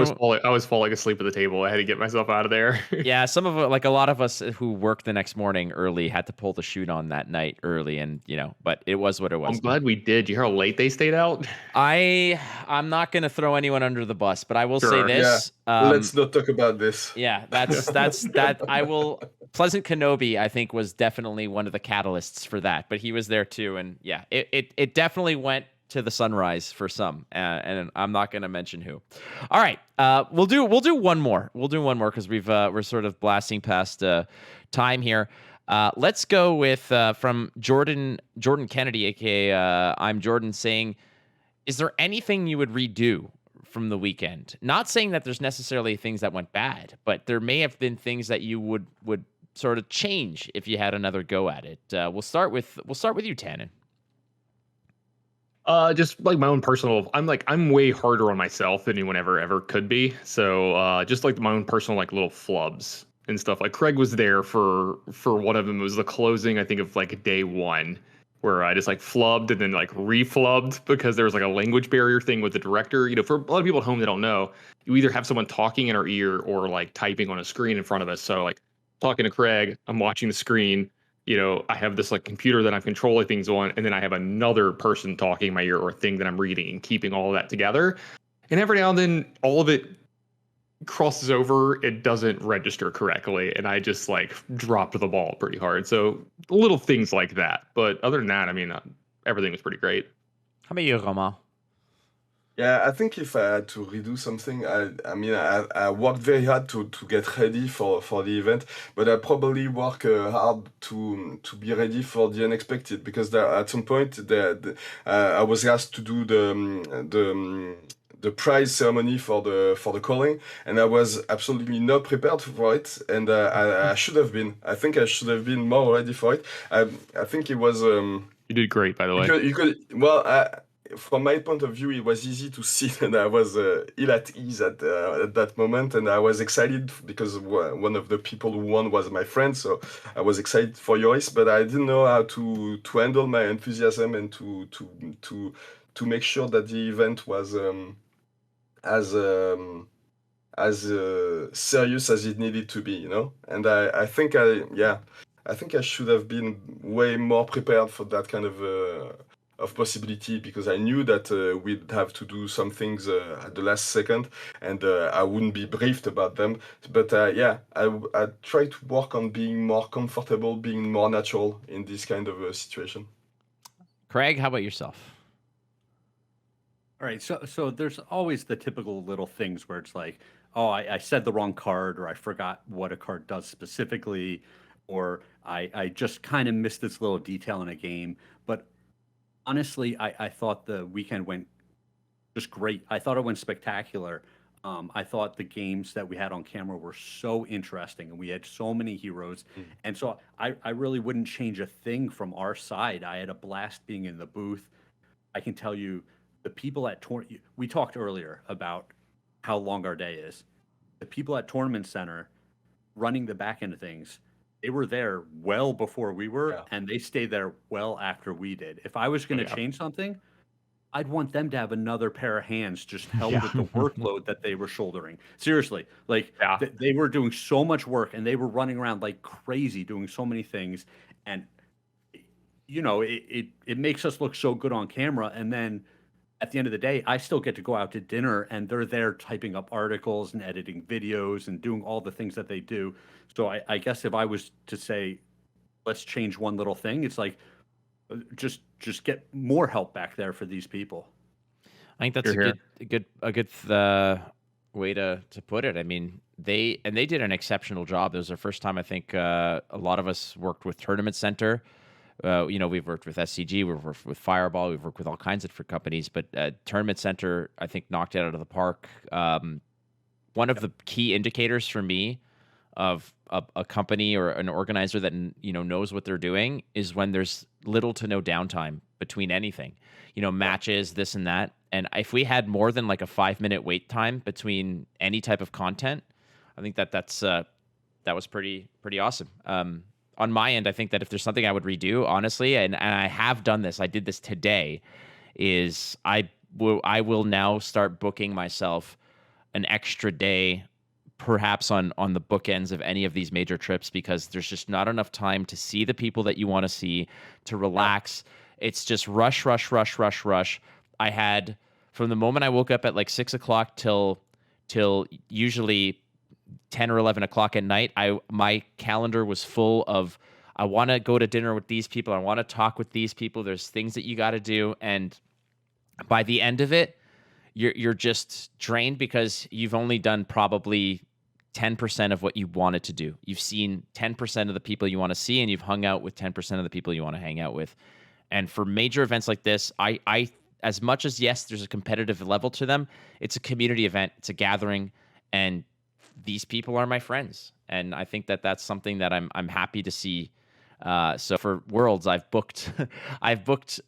was falling asleep at the table. I had to get myself out of there. Yeah, some of like a lot of us who worked the next morning early had to pull the chute on that night early, and but it was what it was. I'm glad we did. You hear how late they stayed out? I'm not going to throw anyone under the bus, but I will say this. Yeah. Let's not talk about this. Yeah, that's that. I will. Pleasant Kenobi, I think, was definitely one of the catalysts for that, but he was there too, and yeah, it definitely went to the sunrise for some, and I'm not going to mention who. All right, we'll do one more. We'll do one more because we're sort of blasting past time here. Let's go with from Jordan Kennedy, aka I'm Jordan, saying, "Is there anything you would redo from the weekend?" Not saying that there's necessarily things that went bad, but there may have been things that you would sort of change if you had another go at it. We'll start with you, Tannon. Just like my own personal, I'm way harder on myself than anyone ever could be. So just like my own personal like little flubs and stuff. Like Craig was there for one of them. It was the closing, I think, of like day one, where I just like flubbed and then like reflubbed because there was like a language barrier thing with the director. You know, for a lot of people at home that don't know, you either have someone talking in our ear or like typing on a screen in front of us. So like talking to Craig, I'm watching the screen. You know, I have this like computer that I'm controlling things on, and then I have another person talking in my ear or a thing that I'm reading and keeping all of that together. And every now and then, all of it crosses over, it doesn't register correctly, and I just like dropped the ball pretty hard. So little things like that. But other than that, I mean, everything was pretty great. How about you, Romain? Yeah, I think if I had to redo something, I mean, I worked very hard to get ready for the event, but I probably work hard to be ready for the unexpected because there, at some point I was asked to do the prize ceremony for the calling, and I was absolutely not prepared for it, and I should have been. I think I should have been more ready for it. I think it was. You did great, by the way. You could well. From my point of view, it was easy to see that I was ill at ease at that moment, and I was excited because one of the people who won was my friend, so I was excited for Joris, but I didn't know how to handle my enthusiasm and to make sure that the event was as serious as it needed to be, you know. And I think I should have been way more prepared for that kind of possibility because I knew that we'd have to do some things at the last second, and I wouldn't be briefed about them. But I try to work on being more comfortable, being more natural in this kind of situation. Craig, how about yourself? All right, so there's always the typical little things where it's like, oh, I said the wrong card, or I forgot what a card does specifically, or I just kind of missed this little detail in a game. But honestly, I thought the weekend went just great. I thought it went spectacular. I thought the games that we had on camera were so interesting, and we had so many heroes. And so I really wouldn't change a thing from our side. I had a blast being in the booth. I can tell you, the people at we talked earlier about how long our day is. The people at Tournament Center running the back end of things, they were there well before we were, and they stayed there well after we did. If I was going to change something, I'd want them to have another pair of hands just help with the workload that they were shouldering. Seriously, like they were doing so much work, and they were running around like crazy doing so many things. And, you know, it makes us look so good on camera. And then at the end of the day, I still get to go out to dinner, and they're there typing up articles and editing videos and doing all the things that they do. So I guess if I was to say, let's change one little thing, it's like, just get more help back there for these people. I think that's a good way to put it. I mean, they did an exceptional job. It was the first time I think a lot of us worked with Tournament Center. You know, we've worked with SCG, we've worked with Fireball, we've worked with all kinds of different companies, but Tournament Center, I think, knocked it out of the park. One of the key indicators for me of a company or an organizer that, you know, knows what they're doing is when there's little to no downtime between anything, you know, matches, this and that. And if we had more than like a 5-minute wait time between any type of content, I think that was pretty awesome. On my end, I think that if there's something I would redo, honestly, and I have done this, I did this today, is I will now start booking myself an extra day, perhaps on the bookends of any of these major trips, because there's just not enough time to see the people that you want to see, to relax. It's just rush. I had, from the moment I woke up at like 6 o'clock till usually 10 or 11 o'clock at night, my calendar was full of, I want to go to dinner with these people, I want to talk with these people, there's things that you got to do. And by the end of it, you're just drained because you've only done probably 10% of what you wanted to do. You've seen 10% of the people you want to see, and you've hung out with 10% of the people you want to hang out with. And for major events like this, I as much as, yes, there's a competitive level to them, it's a community event, it's a gathering, and these people are my friends. And I think that that's something that I'm happy to see. So for Worlds, I've booked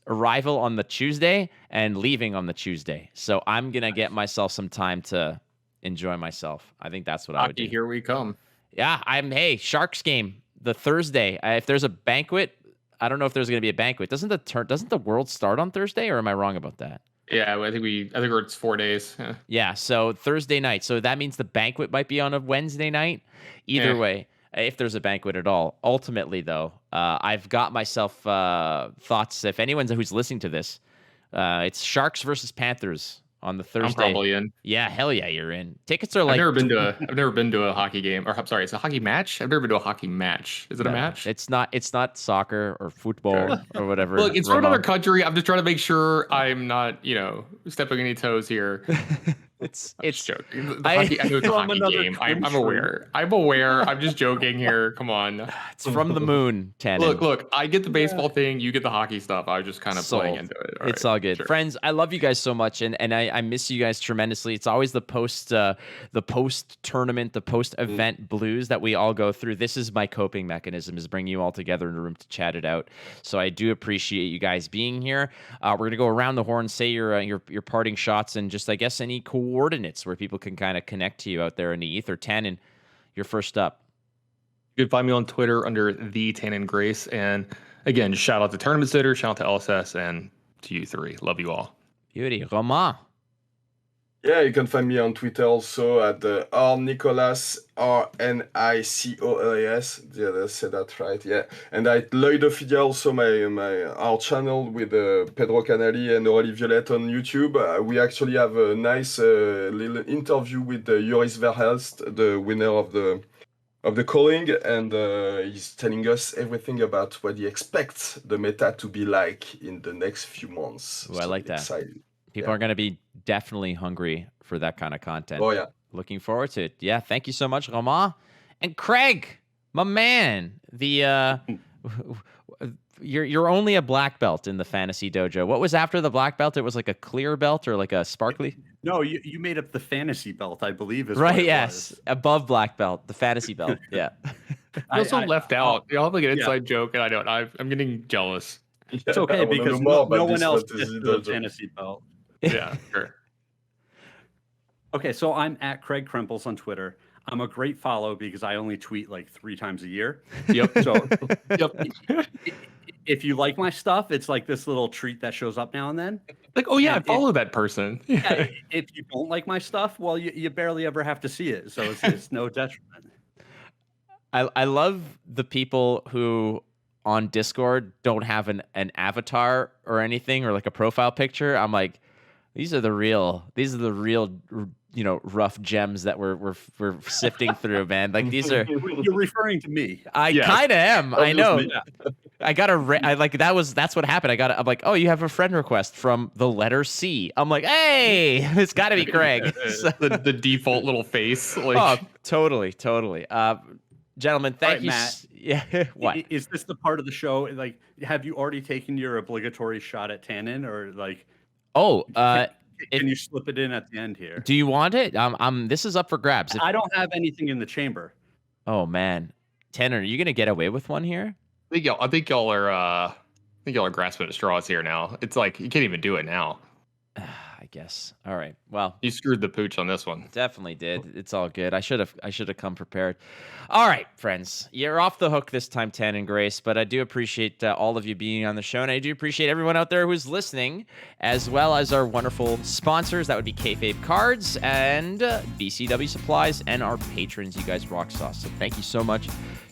arrival on the Tuesday and leaving on the Tuesday. So I'm gonna get myself some time to enjoy myself. I think that's what I would do. Here we come. Yeah, hey, Sharks game the Thursday. If there's a banquet, I don't know if there's going to be a banquet. Doesn't the World start on Thursday, or am I wrong about that? Yeah, I think it's 4 days. Yeah, so Thursday night. So that means the banquet might be on a Wednesday night. Either way, if there's a banquet at all. Ultimately, though, I've got myself thoughts. If anyone who's listening to this, it's Sharks versus Panthers on the Thursday. I'm probably in. Yeah, hell yeah, you're in. Tickets are like. I've never been to a hockey game, or I'm sorry, it's a hockey match. I've never been to a hockey match. Is it a match? It's not soccer or football or whatever. Look, it's from another country. I'm just trying to make sure I'm not, stepping any toes here. It's joking. I know it's a hockey game. I'm aware. I'm just joking here. Come on. It's from the moon, Tannon. Look. I get the baseball thing. You get the hockey stuff. I was just kind of playing into it. It's all good, friends. I love you guys so much, and I miss you guys tremendously. It's always the post tournament, the post event blues that we all go through. This is my coping mechanism: is bring you all together in a room to chat it out. So I do appreciate you guys being here. We're gonna go around the horn, say your parting shots, and just I guess any coordinates where people can kind of connect to you out there in the ether. Tannon, you're first up. You can find me on Twitter under the Tannon Grace. And again, just shout out to Tournament Sitter, shout out to LSS, and to you three. Love you all. Beauty. Romain. Yeah, you can find me on Twitter also at rnicolas, RNICOLAS. Yeah, I said that right. Yeah, and at Lloydophilia also our channel with Pedro Canali and Aurélie Violette on YouTube. We actually have a nice little interview with Joris Verhelst, the winner of the calling, and he's telling us everything about what he expects the meta to be like in the next few months. Ooh, I like that. Exciting. People are going to be definitely hungry for that kind of content. Oh, yeah. Looking forward to it. Yeah, thank you so much, Romain. And Craig, my man, you're only a black belt in the fantasy dojo. What was after the black belt? It was like a clear belt or like a sparkly? No, you made up the fantasy belt, I believe. Is right, what it yes. was. Above black belt, the fantasy belt. Yeah. You also left out. Y'all have like an inside yeah. joke, and I don't. I'm getting jealous. It's okay because no one else gets the fantasy belt. Yeah, sure. Okay, so I'm at Craig Krempels on Twitter. I'm a great follow because I only tweet like 3 times a year. Yep. So if you like my stuff, it's like this little treat that shows up now and then. Like, oh yeah, I follow that person. Yeah, if you don't like my stuff, well, you barely ever have to see it. So it's no detriment. I love the people who on Discord don't have an avatar or anything or like a profile picture. I'm like, these are the real, rough gems that we're sifting through, man. Like these are. You're referring to me. I kind of am. I know. Yeah. I got that's what happened. I'm like, oh, you have a friend request from the letter C. I'm like, hey, it's got to be Craig. So, the default little face. Like... Oh, totally. Gentlemen, thank you. Matt. Yeah. What? Is this the part of the show? Like, have you already taken your obligatory shot at Tannon, or like? Oh, can you slip it in at the end here? Do you want it? This is up for grabs. I don't have anything in the chamber. Oh man, Tanner, are you gonna get away with one here? I think y'all are grasping at straws here now. It's like you can't even do it now. I guess. All right. Well, you screwed the pooch on this one. Definitely did. It's all good. I should have come prepared. All right, friends. You're off the hook this time, Tan and Grace, but I do appreciate all of you being on the show, and I do appreciate everyone out there who's listening, as well as our wonderful sponsors. That would be KFAB Cards and BCW Supplies and our patrons. You guys rock sauce. So thank you so much.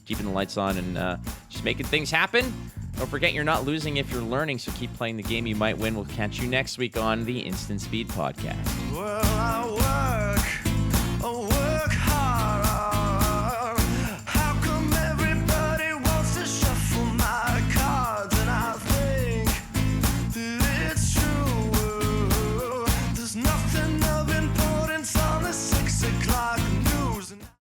Keeping the lights on and just making things happen. Don't forget, you're not losing if you're learning, so keep playing the game. You might win. We'll catch you next week on the Instant Speed Podcast.